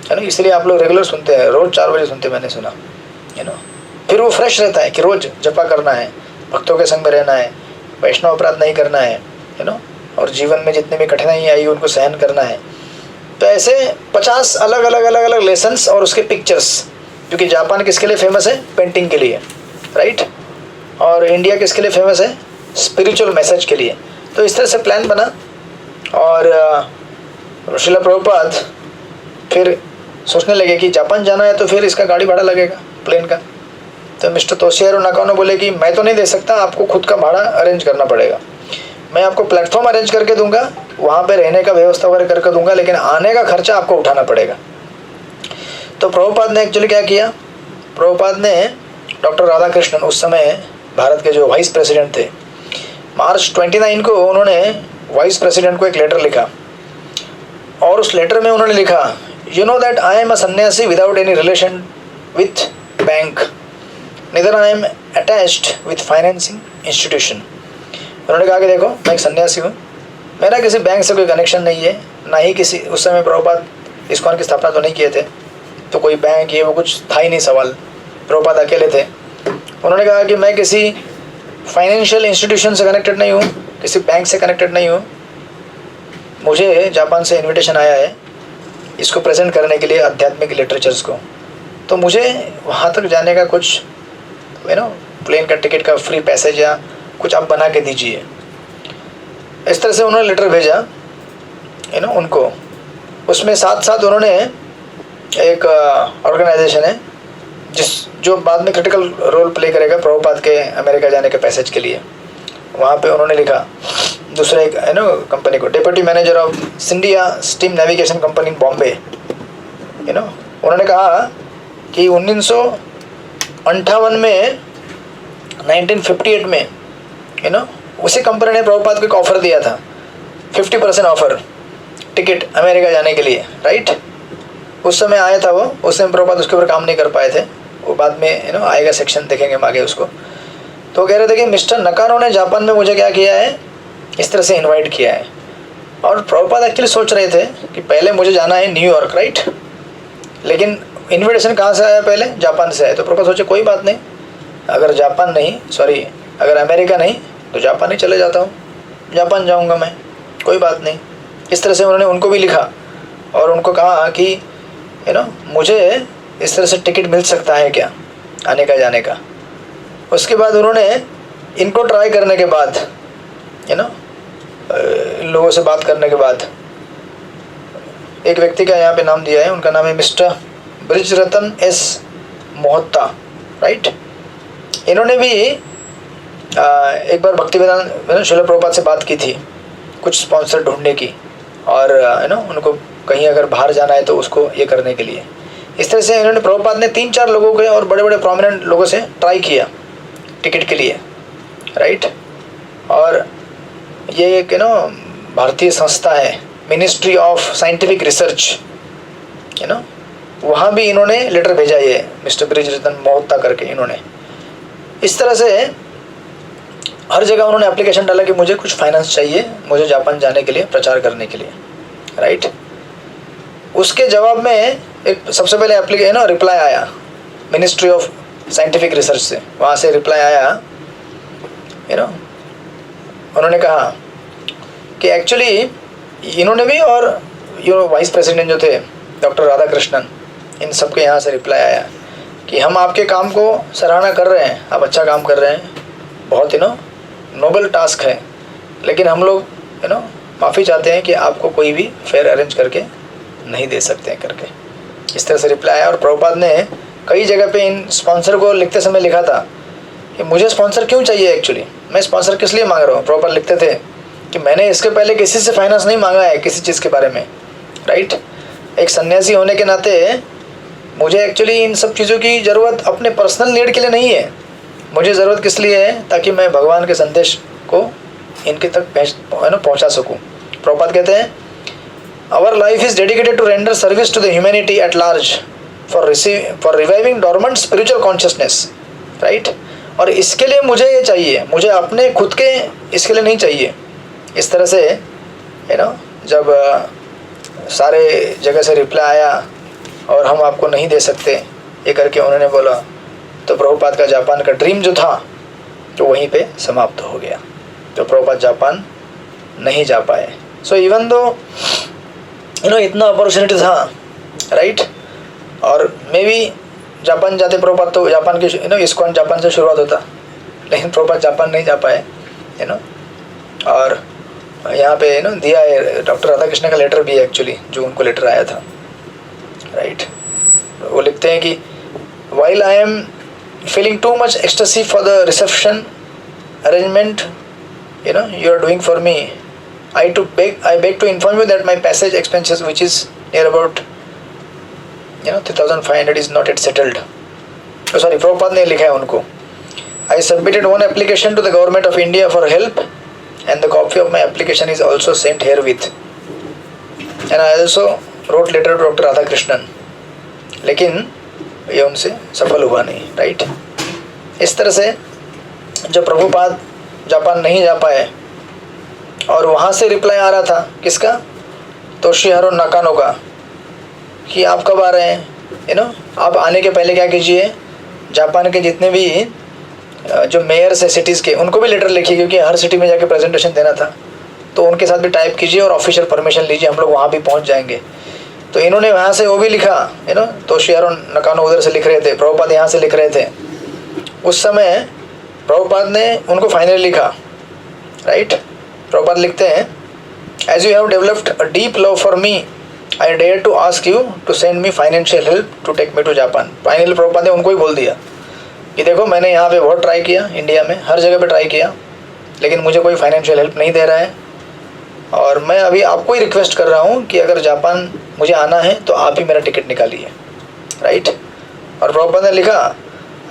है ना। इसलिए आप लोग रेगुलर सुनते हैं, रोज़ 4 बजे सुनते, मैंने सुना, फिर वो फ्रेश रहता है कि रोज़ जपा करना है, भक्तों के संग में रहना है, वैष्णव अपराध नहीं करना है, और जीवन में जितने भी कठिनाई आई उनको सहन करना है। तो ऐसे 50 अलग अलग लेसन्स और उसके पिक्चर्स, क्योंकि जापान किसके लिए फेमस है, पेंटिंग के लिए, राइट। और इंडिया किसके लिए फेमस है, स्पिरिचुअल मैसेज के लिए। तो इस तरह से प्लान बना, और श्रील प्रभुपाद फिर सोचने लगे कि जापान जाना है तो फिर इसका गाड़ी भाड़ा लगेगा प्लेन का। तो मिस्टर तोशीहिरो नकानो बोले कि मैं तो नहीं दे सकता, आपको खुद का भाड़ा अरेंज करना पड़ेगा, मैं आपको प्लेटफॉर्म अरेंज करके दूंगा, वहाँ पे रहने का व्यवस्था वगैरह करके दूंगा, लेकिन आने का खर्चा आपको उठाना पड़ेगा। तो प्रभुपाद ने एक्चुअली क्या किया, प्रभुपाद ने डॉक्टर राधाकृष्णन, उस समय भारत के जो वाइस प्रेसिडेंट थे, मार्च 29 को उन्होंने वाइस प्रेसिडेंट को एक लेटर लिखा, और उस लेटर में उन्होंने लिखा, you know that I am a sannyasi without any relation with bank, neither I am attached with financing institution. उन्होंने कहा कि देखो, मैं एक सन्यासी हूँ, मेरा किसी बैंक से कोई कनेक्शन नहीं है, ना ही किसी, उस समय प्रभुपाद इस्कॉन की स्थापना तो नहीं किए थे, तो कोई बैंक ये वो कुछ था ही नहीं सवाल, प्रभुपाद अकेले थे। उन्होंने कहा कि मैं किसी फाइनेंशियल इंस्टीट्यूशन से कनेक्टेड नहीं हूँ, किसी बैंक से कनेक्टेड नहीं हूँ, मुझे जापान से इनविटेशन आया है इसको प्रेजेंट करने के लिए आध्यात्मिक लिटरेचर्स को, तो मुझे वहाँ तक जाने का कुछ प्लेन का टिकट का फ्री पैसेज या कुछ आप बना के दीजिए। इस तरह से उन्होंने लेटर भेजा उनको। उसमें साथ साथ उन्होंने एक ऑर्गेनाइजेशन है जो बाद में क्रिटिकल रोल प्ले करेगा प्रभुपाद के अमेरिका जाने के पैसेज के लिए। वहाँ पे उन्होंने लिखा दूसरे एक कंपनी को, deputy manager of Scindia steam navigation company in Bombay, उन्होंने कहा कि 1958 में 1958 में उसी कंपनी ने प्रभुपाद को एक ऑफ़र दिया था, 50% ऑफ़र टिकट अमेरिका जाने के लिए, राइट। उस समय आया था वो, उस समय प्रभुपाद उसके ऊपर काम नहीं कर पाए थे, वो बाद में आएगा सेक्शन देखेंगे हम आगे उसको। तो कह रहे थे कि मिस्टर नकानो ने जापान में मुझे क्या किया है, इस तरह से इनवाइट किया है। और प्रभुपाद एक्चुअली सोच रहे थे कि पहले मुझे जाना है न्यूयॉर्क, राइट, लेकिन इन्विटेशन कहाँ से आया, पहले जापान से आया। तो प्रभुपाद सोचे कोई बात नहीं, अगर अमेरिका नहीं तो जापान ही चले जाता हूँ, जापान जाऊँगा मैं, कोई बात नहीं। इस तरह से उन्होंने उनको भी लिखा और उनको कहा कि मुझे इस तरह से टिकट मिल सकता है क्या आने का जाने का। उसके बाद उन्होंने इनको ट्राई करने के बाद इन लोगों से बात करने के बाद एक व्यक्ति का यहाँ पे नाम दिया है, उनका नाम है मिस्टर ब्रिजरतन एस मोहत्ता, राइट। इन्होंने भी एक बार भक्तिवेदांत श्रील प्रभुपाद से बात की थी कुछ स्पॉन्सर ढूंढने की, और उनको कहीं अगर बाहर जाना है तो उसको ये करने के लिए। इस तरह से इन्होंने प्रभुपाद ने 3-4 लोगों के और बड़े बड़े प्रोमिनेंट लोगों से ट्राई किया टिकट के लिए, राइट। और ये एक भारतीय संस्था है, मिनिस्ट्री ऑफ साइंटिफिक रिसर्च, वहाँ भी इन्होंने लेटर भेजा, ये मिस्टर ब्रिजरतन मोहत्ता करके। इन्होंने इस तरह से हर जगह उन्होंने एप्लीकेशन डाला कि मुझे कुछ फाइनेंस चाहिए, मुझे जापान जाने के लिए, प्रचार करने के लिए, राइट। उसके जवाब में एक सबसे पहले रिप्लाई आया मिनिस्ट्री ऑफ साइंटिफिक रिसर्च से, वहाँ से रिप्लाई आया, उन्होंने कहा कि एक्चुअली इन्होंने भी और वाइस प्रेसिडेंट जो थे डॉक्टर राधाकृष्णन, इन सब के यहाँ से रिप्लाई आया कि हम आपके काम को सराहना कर रहे हैं, आप अच्छा काम कर रहे हैं, बहुत नोबल टास्क है, लेकिन हम लोग माफ़ी चाहते हैं कि आपको कोई भी फेयर अरेंज करके नहीं दे सकते हैं करके। इस तरह से रिप्लाई आया। और प्रभुपाद ने कई जगह पे इन स्पॉन्सर को लिखते समय लिखा था कि मुझे स्पॉन्सर क्यों चाहिए, एक्चुअली मैं स्पॉन्सर किस लिए मांग रहा हूँ। प्रभुपाद लिखते थे कि मैंने इसके पहले किसी से फाइनेंस नहीं मांगा है किसी चीज़ के बारे में, राइट। एक सन्यासी होने के नाते मुझे एक्चुअली इन सब चीज़ों की ज़रूरत अपने पर्सनल नीड के लिए नहीं है, मुझे ज़रूरत किस लिए है, ताकि मैं भगवान के संदेश को इनके तक पहुँचा सकूँ। प्रभुपाद कहते हैं our life is dedicated to render service to the humanity at large for reviving dormant spiritual consciousness, right. और इसके लिए मुझे ये चाहिए, मुझे अपने खुद के इसके लिए नहीं चाहिए। इस तरह से जब सारे जगह से रिप्लाई आया और हम आपको नहीं दे सकते ये करके उन्होंने बोला, तो प्रभुपाद का जापान का ड्रीम जो था तो वहीं पे समाप्त हो गया। तो प्रभुपाद जापान नहीं जा पाए। सो इवन दो इतना अपॉर्चुनिटी था, राइट। और मे बी जापान जाते प्रभुपाद तो जापान की इस्कॉन जापान से शुरुआत होता, लेकिन प्रभुपाद जापान नहीं जा पाए, और यहाँ पे दिया है डॉक्टर राधाकृष्ण का लेटर भी है एक्चुअली, जो उनको लेटर आया था, राइट। वो लिखते हैं कि while I am feeling too much ecstasy for the reception arrangement you are doing for me, I beg to inform you that my passage expenses, which is near about 3,500, is not yet settled. Oh, sorry, Prabhupada ने लिखा है उनको, I submitted one application to the government of India for help and the copy of my application is also sent herewith, and I also wrote letter to Dr. Radhakrishnan, लेकिन ये उनसे सफल हुआ नहीं, राइट। इस तरह से जब प्रभुपाद जापान नहीं जा पाए और वहाँ से रिप्लाई आ रहा था किसका, तोशीहारो नाकानो का, कि आप कब आ रहे हैं, आप आने के पहले क्या कीजिए, जापान के जितने भी जो मेयर्स है सिटीज़ के, उनको भी लेटर लिखिए, क्योंकि हर सिटी में जाके प्रेजेंटेशन देना था, तो उनके साथ भी टाइप कीजिए और ऑफिशियल परमिशन लीजिए, हम लोग वहाँ भी पहुँच जाएंगे। तो इन्होंने वहाँ से वो भी लिखा, तोशीहारो नाकानो उधर से लिख रहे थे, प्रभुपाद यहाँ से लिख रहे थे। उस समय प्रभुपाद ने उनको फाइनली लिखा, राइट। प्रभुपाद लिखते हैं as you have developed a deep love for me I dare to ask you to send me financial help to take me to Japan. Finally Prabhupada ने उनको ही बोल दिया कि देखो मैंने यहाँ पे बहुत ट्राई किया, इंडिया में हर जगह पे ट्राई किया, लेकिन मुझे कोई फाइनेंशियल हेल्प नहीं दे रहा है, और मैं अभी आपको ही रिक्वेस्ट कर रहा हूँ कि अगर जापान मुझे आना है तो आप ही मेरा टिकट निकालिए, राइट। और प्रभुपाद ने लिखा,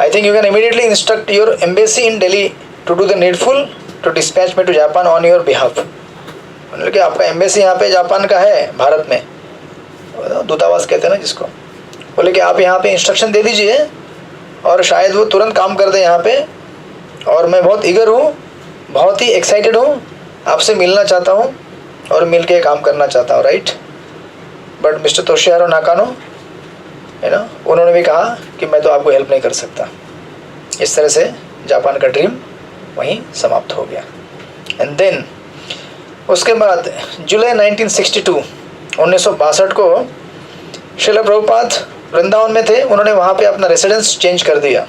I think you can immediately instruct your embassy in Delhi to do the needful to dispatch me to Japan on your behalf. मतलब कि आपका एम्बेसी यहाँ पे जापान का है, भारत में दूतावास कहते हैं ना जिसको, बोले कि आप यहाँ पे इंस्ट्रक्शन दे दीजिए और शायद वो तुरंत काम कर दे यहाँ पे, और मैं बहुत ईगर हूँ, बहुत ही एक्साइटेड हूँ, आपसे मिलना चाहता हूँ और मिल के काम करना चाहता हूँ, राइट। बट मिस्टर तोशिहारो नाकानो है ना, उन्होंने भी कहा कि मैं तो आपको हेल्प नहीं कर सकता। इस तरह से जापान का ड्रीम वहीं समाप्त हो गया। एंड देन उसके बाद जुलाई 1962 को श्रील प्रभुपाद वृंदावन में थे, उन्होंने वहाँ पे अपना रेसिडेंस चेंज कर दिया।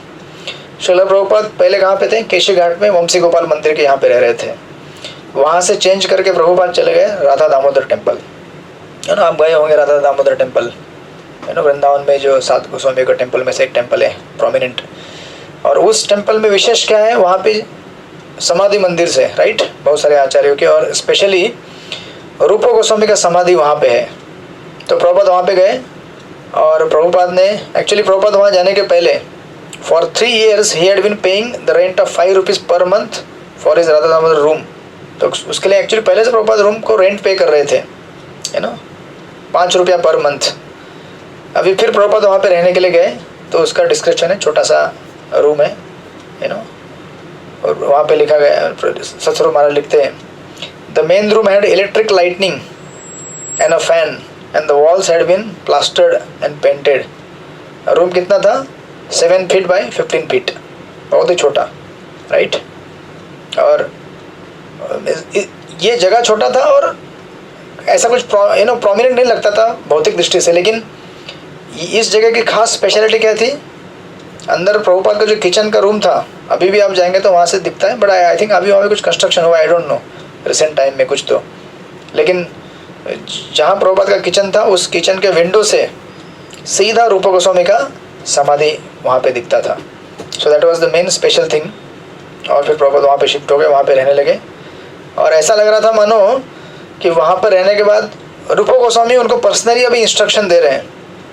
श्रील प्रभुपाद पहले कहाँ पे थे, केशी घाट में वंशी गोपाल मंदिर के यहाँ पे रह रहे थे, वहाँ से चेंज करके प्रभुपाद चले गए राधा दामोदर टेम्पल, है ना। आप गए होंगे राधा दामोदर टेम्पल, है ना, वृंदावन में जो 7 गोस्वामी का टेम्पल में से एक टेम्पल है प्रोमिनेंट। और उस टेम्पल में विशेष क्या है, वहाँ पे समाधि मंदिर से, राइट, बहुत सारे आचार्यों के, और स्पेशली रूप गोस्वामी का समाधि वहाँ पे है। तो प्रभुपाद वहाँ पे गए, और प्रभुपाद ने एक्चुअली प्रभुपाद वहाँ जाने के पहले फॉर 3 years ही had been paying the rent of 5 rupees per month for his Radha Damodar room. तो उसके लिए एक्चुअली पहले से प्रभुपाद रूम को रेंट पे कर रहे थे, है ना, 5 रुपया पर मंथ। अभी फिर प्रभुपाद वहाँ पे रहने के लिए गए, तो उसका डिस्क्रिप्शन है, छोटा सा रूम है ना, और वहाँ पे लिखा गया, सतगुरु महाराज लिखते हैं, the main room had electric lightning and a fan and the walls had been plastered and painted. Room कितना था, 7 feet by 15 feet, बहुत ही छोटा, राइट। और ये जगह छोटा था और ऐसा कुछ प्रोमिनेंट नहीं लगता था भौतिक दृष्टि से, लेकिन इस जगह की खास स्पेशलिटी क्या थी, अंदर प्रभुपाद का जो किचन का रूम था, अभी भी आप जाएंगे तो वहाँ से दिखता है, बट आई थिंक अभी वहाँ पे कुछ कंस्ट्रक्शन हुआ, I don't know recent time में कुछ तो, लेकिन जहाँ प्रभुपाद का किचन था उस किचन के विंडो से सीधा रूप गोस्वामी का समाधि वहाँ पे दिखता था। So that was the main special thing. और फिर प्रभुपाद वहाँ पे शिफ्ट हो गए, वहाँ पे रहने लगे, और ऐसा लग रहा था मानो कि वहाँ पर रहने के बाद रूप गोस्वामी उनको पर्सनली अभी इंस्ट्रक्शन दे रहे हैं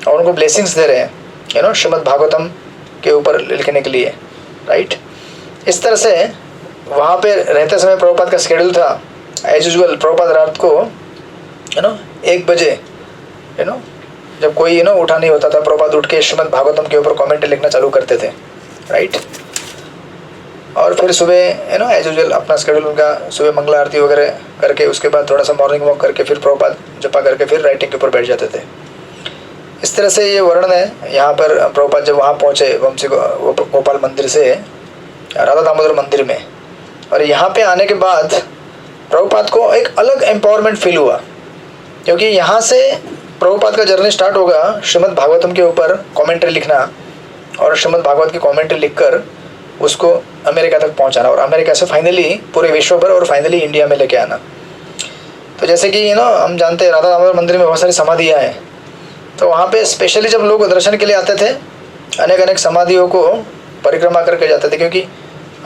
और उनको ब्लेसिंग्स दे रहे हैं, यू नो, श्रीमद् भागवतम के ऊपर लिखने के लिए, राइट। इस तरह से वहाँ पे रहते समय प्रभुपाद का शेड्यूल था एज यूजुअल, प्रभुपाद रात को, यू नो, 1 बजे, यू नो, जब कोई उठा नहीं होता था, प्रभुपाद उठ के श्रीमद् भागवतम के ऊपर कमेंट्री लिखना चालू करते थे, राइट। और फिर सुबह एज यूजुअल अपना शेड्यूल उनका, सुबह मंगला आरती वगैरह करके उसके बाद थोड़ा सा मॉर्निंग वॉक करके फिर प्रभुपाद जपा करके फिर राइटिंग के ऊपर बैठ जाते थे। इस तरह से ये वर्णन है। यहाँ पर प्रभुपाद जब वहाँ पहुँचे वंशी गोपाल मंदिर से राधा दामोदर मंदिर में, और यहाँ पे आने के बाद प्रभुपाद को एक अलग एम्पावरमेंट फील हुआ, क्योंकि यहाँ से प्रभुपाद का जर्नी स्टार्ट होगा श्रीमद् भागवतम के ऊपर कमेंट्री लिखना, और श्रीमद् भागवत की कमेंट्री लिखकर उसको अमेरिका तक पहुँचाना, और अमेरिका से फाइनली पूरे विश्व भर और फाइनली इंडिया में लेके आना। तो जैसे कि हम जानते हैं राधा दामोदर मंदिर में बहुत सारी समाधियाँ हैं, तो वहाँ पे स्पेशली जब लोग दर्शन के लिए आते थे, अनेक समाधियों को परिक्रमा करके जाते थे, क्योंकि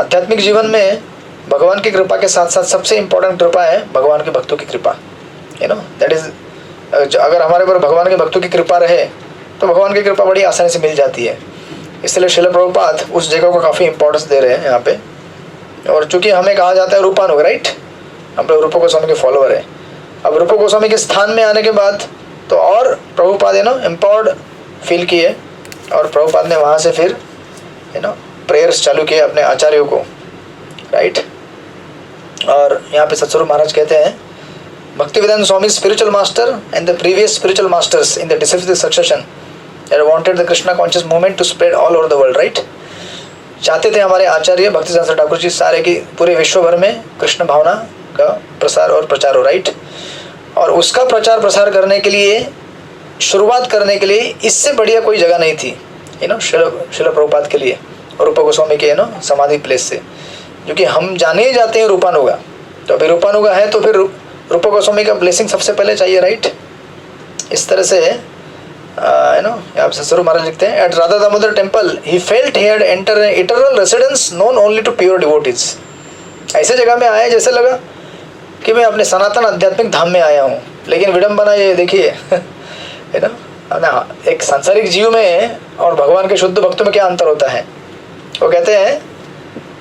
आध्यात्मिक जीवन में भगवान की कृपा के साथ साथ सबसे इम्पोर्टेंट कृपा है भगवान के भक्तों की कृपा, दैट इज़, अगर हमारे ऊपर भगवान के भक्तों की कृपा रहे तो भगवान की कृपा बड़ी आसानी से मिल जाती है। इसलिए श्रील प्रभुपाद उस जगह को काफ़ी इंपॉर्टेंस दे रहे हैं यहाँ पे। और चूंकि हमें कहा जाता है रूपानुग, राइट, हम लोग रूप गोस्वामी के फॉलोअर हैं। अब रूप गोस्वामी के स्थान में आने के बाद तो और प्रभुपाद एम्पावर्ड फील किए, और प्रभुपाद ने वहाँ से फिर प्रेयर्स चालू किए अपने आचार्यों को, राइट। और यहाँ पे सतगुरु महाराज कहते हैं, Bhaktivedanta Swami spiritual master and the previous spiritual masters in the disciplic succession had wanted the Krishna conscious movement to spread all over the world, right? चाहते थे हमारे आचार्य भक्ति संस्था ठाकुर जी सारे की पूरे विश्व भर में कृष्ण भावना का प्रसार और प्रचार हो, राइट। और उसका प्रचार प्रसार करने के लिए, शुरुआत करने के लिए इससे बढ़िया कोई जगह नहीं थी, श्रील प्रभुपाद के लिए और रूप गोस्वामी के समाधि प्लेस से, क्योंकि हम जाने ही जाते हैं रूपानुगा। तो अभी रूपानुगा है तो फिर रूप गोस्वामी का ब्लेसिंग सबसे पहले चाहिए, राइट। इस तरह से यहाँ पे ससुर महाराज लिखते हैं, at Radha Damodar temple he felt he had enter an eternal residence known only to pure devotees. ऐसे जगह में आए जैसे लगा कि मैं अपने सनातन आध्यात्मिक धाम में आया हूँ। लेकिन विडम्बना ये देखिए है ना, एक सांसारिक जीव में और भगवान के शुद्ध भक्तों में क्या अंतर होता है। वो कहते हैं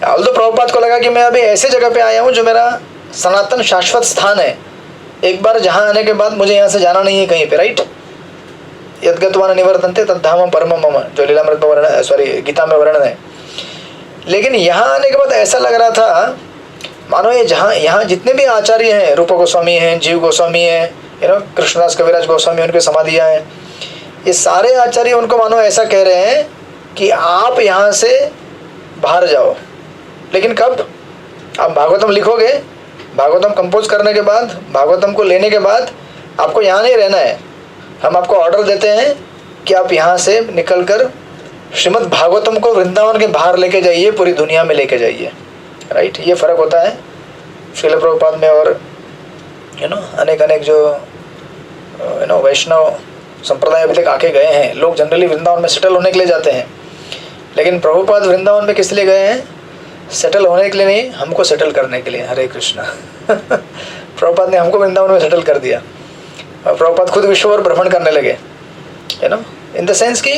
ऑल्दो प्रभुपाद को लगा कि मैं अभी ऐसे जगह पे आया हूँ जो मेरा सनातन शाश्वत स्थान है, एक बार जहाँ आने के बाद मुझे यहाँ से जाना नहीं है कहीं पे, राइट। यद्गत्वा निवर्तन्ते तद्धाम परमम मम, जो लीलामृत में वर्णन, सॉरी गीता में वर्णन है। लेकिन यहाँ आने के बाद ऐसा लग रहा था मानो ये जहाँ यहाँ जितने भी आचार्य हैं, रूप गोस्वामी हैं, जीव गोस्वामी हैं, कृष्णदास कविराज गोस्वामी, उनकी समाधियाँ हैं, ये सारे आचार्य उनको मानो ऐसा कह रहे हैं कि आप यहाँ से बाहर जाओ। लेकिन कब आप भागवतम लिखोगे, भागवतम कंपोज करने के बाद, भागवतम को लेने के बाद आपको यहाँ नहीं रहना है। हम आपको ऑर्डर देते हैं कि आप यहाँ से निकलकर श्रीमद् भागवतम को वृंदावन के बाहर लेके जाइए, पूरी दुनिया में लेके जाइए, राइट। ये फ़र्क होता है श्रील प्रभुपाद में और अनेक अनेक जो वैष्णव संप्रदाय अभी तक आके गए हैं। लोग जनरली वृंदावन में सेटल होने के लिए जाते हैं, लेकिन प्रभुपाद वृंदावन में किस लिए गए हैं? सेटल होने के लिए नहीं, हमको सेटल करने के लिए। हरे कृष्णा प्रभुपाद ने हमको वृंदावन में सेटल कर दिया। और प्रभुपाद खुद विश्व भर भ्रमण करने लगे, इन द सेंस कि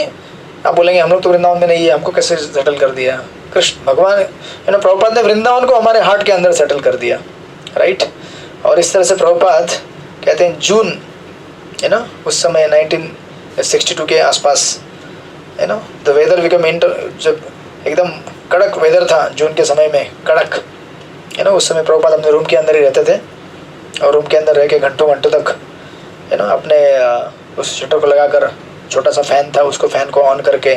आप बोलेंगे हम लोग तो वृंदावन में नहीं है, हमको कैसे सेटल कर दिया? कृष्ण भगवान प्रभुपाद ने वृंदावन को हमारे हार्ट के अंदर सेटल कर दिया, राइट। और इस तरह से प्रभुपाद कहते हैं जून उस समय 1962 के आसपास द वेदर बिकम जब एकदम कड़क वेदर था जून के समय में, कड़क उस समय प्रभुपाद अपने रूम के अंदर ही रहते थे और रूम के अंदर रह के घंटों घंटों तक अपने उस शटर को लगाकर, छोटा सा फैन था, उसको फैन को ऑन करके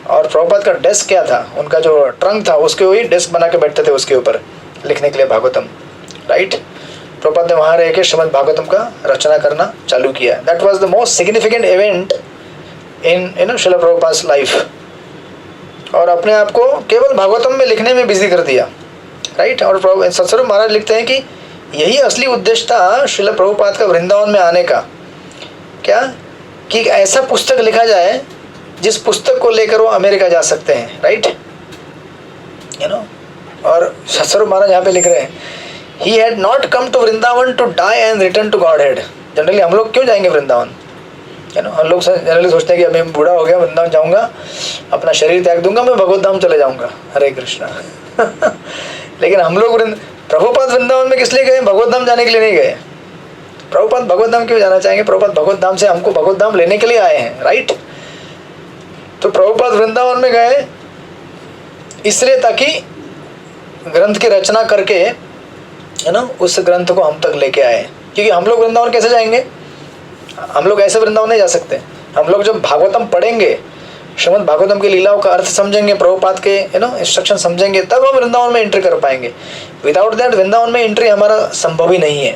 और प्रभुपाद का डेस्क क्या था, उनका जो ट्रंक था उसके वही डेस्क बना के बैठते थे उसके ऊपर लिखने के लिए भागवतम, राइट। प्रभुपाद ने वहाँ रह के श्रीमद् भागवतम का रचना करना चालू किया। That was the most significant event in Srila Prabhupada life. और अपने आप को केवल भागवतम में लिखने में बिजी कर दिया, राइट। और सतस्वरूप महाराज लिखते हैं कि यही असली उद्देश्य था श्रील प्रभुपाद का वृंदावन में आने का। क्या कि ऐसा पुस्तक लिखा जाए जिस पुस्तक को लेकर वो अमेरिका जा सकते हैं, राइट। और सतस्वरूप महाराज यहाँ पे लिख रहे हैं, he had not come to Vrindavan to die and return to Godhead. Generally हम लोग क्यों जाएंगे वृंदावन? हम लोग जनरली सोचते हैं कि अभी बूढ़ा हो गया, वृंदावन जाऊंगा, अपना शरीर त्याग दूंगा, मैं भगवत धाम चले जाऊंगा, हरे कृष्णा लेकिन हम लोग प्रभुपाद वृंदावन में किस लिए गए? भगवत धाम जाने के लिए नहीं गए। प्रभुपाद भगवत धाम क्यों जाना चाहेंगे? प्रभुपाद भगवत धाम से हमको भगवत धाम लेने के लिए आए हैं, राइट। तो प्रभुपाद वृंदावन में गए इसलिए ताकि ग्रंथ की रचना करके उस ग्रंथ को हम तक लेके आए। क्योंकि हम लोग वृंदावन कैसे जाएंगे? हम लोग ऐसे वृंदावन नहीं जा सकते। हम लोग जब भागवतम पढ़ेंगे, श्रीमद् भागवतम की लीलाओं का अर्थ समझेंगे, प्रभुपाद के इंस्ट्रक्शन समझेंगे, तब हम वृंदावन में एंट्री कर पाएंगे। विदाउट दैट वृंदावन में एंट्री हमारा संभव ही नहीं है।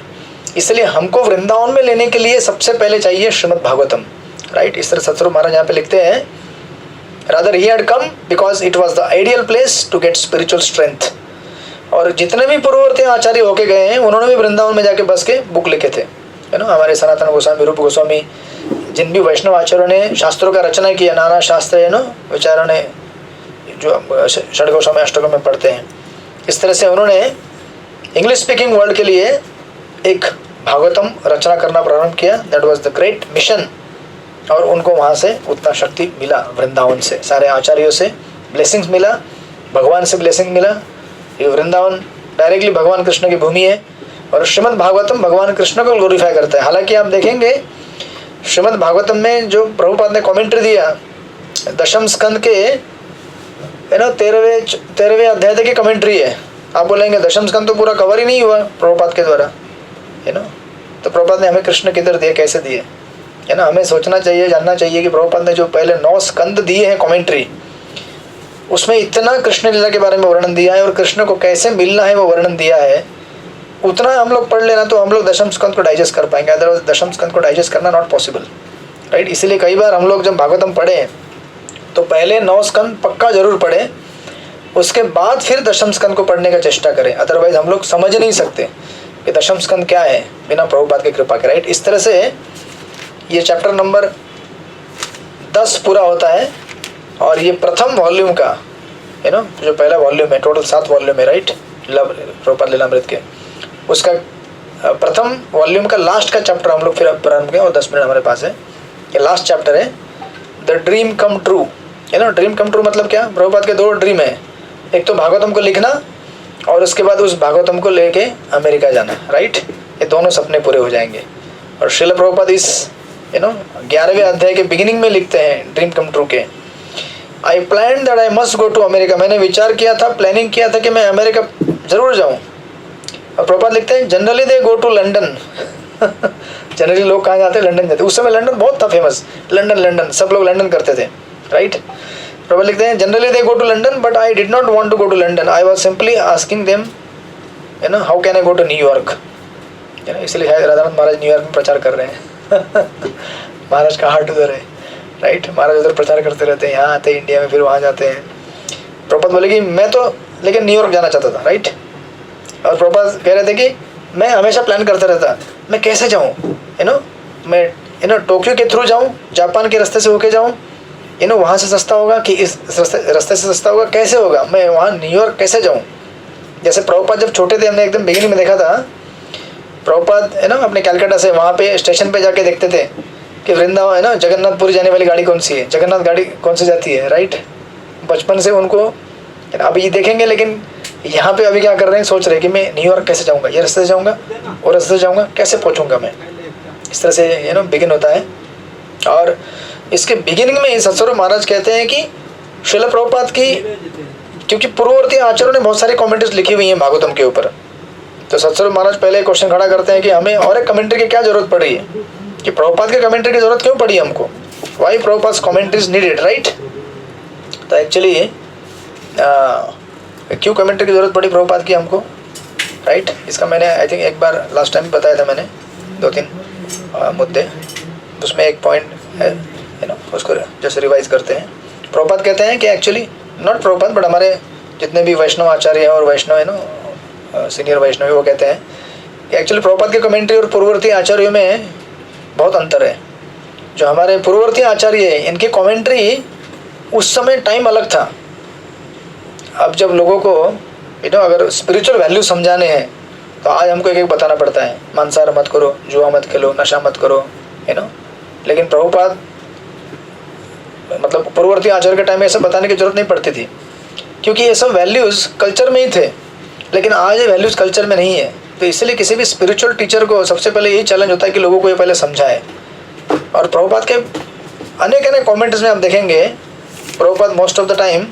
इसलिए हमको वृंदावन में लेने के लिए सबसे पहले चाहिए श्रीमद् भागवतम, राइट। इस तरह सतस्वरूप महाराज यहाँ पे लिखते हैं, rather he had come because it was the ideal place to get spiritual strength. और जितने भी पूर्ववर्ती आचार्य होके गए हैं उन्होंने भी वृंदावन में जाके बस के बुक लिखे थे, हमारे सनातन गोस्वामी, रूप गोस्वामी, जिन भी वैष्णव आचार्यों ने शास्त्रों का रचना किया, नाना शास्त्र विचारों ने जो षड गोस्वामी अष्टकों में पढ़ते हैं, इस तरह से उन्होंने इंग्लिश स्पीकिंग वर्ल्ड के लिए एक भागवतम रचना करना प्रारंभ किया। That was the great mission. और उनको वहाँ से उतना शक्ति मिला, वृंदावन से, सारे आचार्यों से ब्लेसिंग्स मिला, भगवान से ब्लेसिंग मिला। ये वृंदावन डायरेक्टली भगवान कृष्ण की भूमि है और श्रीमद् भागवतम भगवान कृष्ण को ग्लोरीफाई करता है। हालांकि आप देखेंगे श्रीमद् भागवतम में जो प्रभुपाद ने कमेंट्री दिया, दशम स्कंद के 13वें अध्याय की कमेंट्री है। आप बोलेंगे दशम स्कंद तो पूरा कवर ही नहीं हुआ प्रभुपाद के द्वारा, तो प्रभुपाद ने हमें कृष्ण किधर दिए, कैसे दिए, हमें सोचना चाहिए, जानना चाहिए कि प्रभुपाद ने जो पहले 9 स्कंद दिए हैं कमेंट्री, उसमें इतना कृष्ण लीला के बारे में वर्णन दिया है और कृष्ण को कैसे मिलना है वो वर्णन दिया है। उतना हम लोग पढ़ लेना तो हम लोग दशम स्कंद को डाइजेस्ट कर पाएंगे, अदरवाइज दशम स्कंद को डाइजेस्ट करना नॉट पॉसिबल, राइट। इसीलिए कई बार हम लोग जब भागवतम पढ़े तो पहले 9 स्कंद पक्का जरूर पढ़े, उसके बाद फिर दशम स्कंद को पढ़ने का चेष्टा करें। अदरवाइज हम लोग समझ नहीं सकते कि दशम स्कंद क्या है बिना प्रभुपाद की कृपा के, राइट। इस तरह से ये चैप्टर नंबर 10 पूरा होता है और ये प्रथम वॉल्यूम का जो पहला वॉल्यूम है, टोटल 7 वॉल्यूम है, राइट, प्रभुपाद लीलामृत के, उसका प्रथम वॉल्यूम का लास्ट का चैप्टर हम लोग फिर प्रारंभ किया और 10 मिनट हमारे पास है। ये लास्ट चैप्टर है, the dream come true. Dream come true मतलब क्या? प्रभुपाद के 2 ड्रीम है, एक तो भागवतम को लिखना और उसके बाद उस भागवतम को लेके अमेरिका जाना, राइट। ये दोनों सपने पूरे हो जाएंगे। और श्रील प्रभुपाद इस 11वें अध्याय के बिगिनिंग में लिखते हैं ड्रीम कम ट्रू के, I plan that I must go to America. मैंने विचार किया था, प्लानिंग किया था कि मैं अमेरिका जरूर जाऊँ। और प्रभुपाद लिखते हैं generally they go to London. Generally लोग कहाँ जाते हैं? लंदन जाते। उस समय लंदन बहुत था फेमस, लंदन सब लोग लंदन करते थे, राइट। प्रभुपाद लिखते हैं generally they go to London but I did not want to go to London, I was simply asking them how can I go to New York. इसलिए राधानंद महाराज न्यूयॉर्क में प्रचार कर रहे हैं। महाराज का हार्ट उधर है, राइट। महाराज उधर प्रचार करते रहते हैं, यहाँ आते हैं इंडिया में, फिर वहाँ जाते हैं। प्रभुपाद बोले कि मैं तो लेकिन न्यूयॉर्क जाना चाहता था, राइट। और प्रभुपाद कह रहे थे कि मैं हमेशा प्लान करता रहता, मैं कैसे जाऊँ, मैं टोक्यो के थ्रू जाऊँ, जापान के रास्ते से होके जाऊँ, वहाँ से सस्ता होगा कि इस रास्ते से सस्ता होगा, कैसे होगा, मैं वहाँ न्यूयॉर्क कैसे जाऊँ। जैसे प्रभुपाद जब छोटे थे, हमने एकदम बिगिनिंग में देखा था, प्रभुपाद अपने कलकत्ता से वहाँ पे स्टेशन पे जाके देखते थे कि वृंदावन जगन्नाथपुरी जाने वाली गाड़ी कौन सी है, जगन्नाथ गाड़ी कौन सी जाती है, राइट। बचपन से उनको अब ये देखेंगे, लेकिन यहाँ पे अभी क्या कर रहे हैं, सोच रहे हैं कि मैं न्यूयॉर्क कैसे जाऊँगा, ये रास्ते से जाऊँगा और रास्ते से जाऊँगा, कैसे पहुँचूँगा मैं। इस तरह से बिगिन होता है। और इसके बिगिनिंग में सत्स्वरूप महाराज कहते हैं कि श्रील प्रभुपाद की, क्योंकि पूर्ववर्ती आचार्यों ने बहुत सारी कमेंट्रीज लिखी हुई हैं भागवतम के ऊपर, तो सत्स्वरूप महाराज पहले क्वेश्चन खड़ा करते हैं कि हमें और एक कमेंट्री की क्या जरूरत पड़ी है, कि प्रभुपाद के कमेंट्री की जरूरत क्यों पड़ी हमको, why Prabhupada commentaries needed, right. तो एक्चुअली क्यों कमेंट्री की जरूरत पड़ी प्रभुपाद की हमको, राइट। इसका मैंने आई थिंक एक बार लास्ट टाइम बताया था मैंने, 2-3 मुद्दे, उसमें एक पॉइंट है उसको जैसे रिवाइज करते हैं। प्रभुपाद कहते हैं कि एक्चुअली नॉट प्रभुपाद बट हमारे जितने भी वैष्णव आचार्य हैं और वैष्णव सीनियर वैष्णव, वो कहते हैं कि एक्चुअली प्रभुपाद की कमेंट्री और पूर्ववर्ती आचार्यों में बहुत अंतर है। जो हमारे पूर्ववर्ती आचार्य हैं, इनकी कमेंट्री उस समय टाइम अलग था। अब जब लोगों को अगर स्पिरिचुअल वैल्यू समझाने हैं तो आज हमको एक एक बताना पड़ता है, मांसाहार मत करो, जुआ मत खेलो, नशा मत करो, लेकिन प्रभुपाद मतलब पूर्ववर्ती आचार्य के टाइम में ये सब बताने की जरूरत नहीं पड़ती थी, क्योंकि ये सब वैल्यूज़ कल्चर में ही थे। लेकिन आज ये वैल्यूज़ कल्चर में नहीं है, तो इसलिए किसी भी स्पिरिचुअल टीचर को सबसे पहले यही चैलेंज होता है कि लोगों को ये पहले समझाए। और प्रभुपाद के अनेक कमेंट्स में आप देखेंगे, Prabhupada most of the time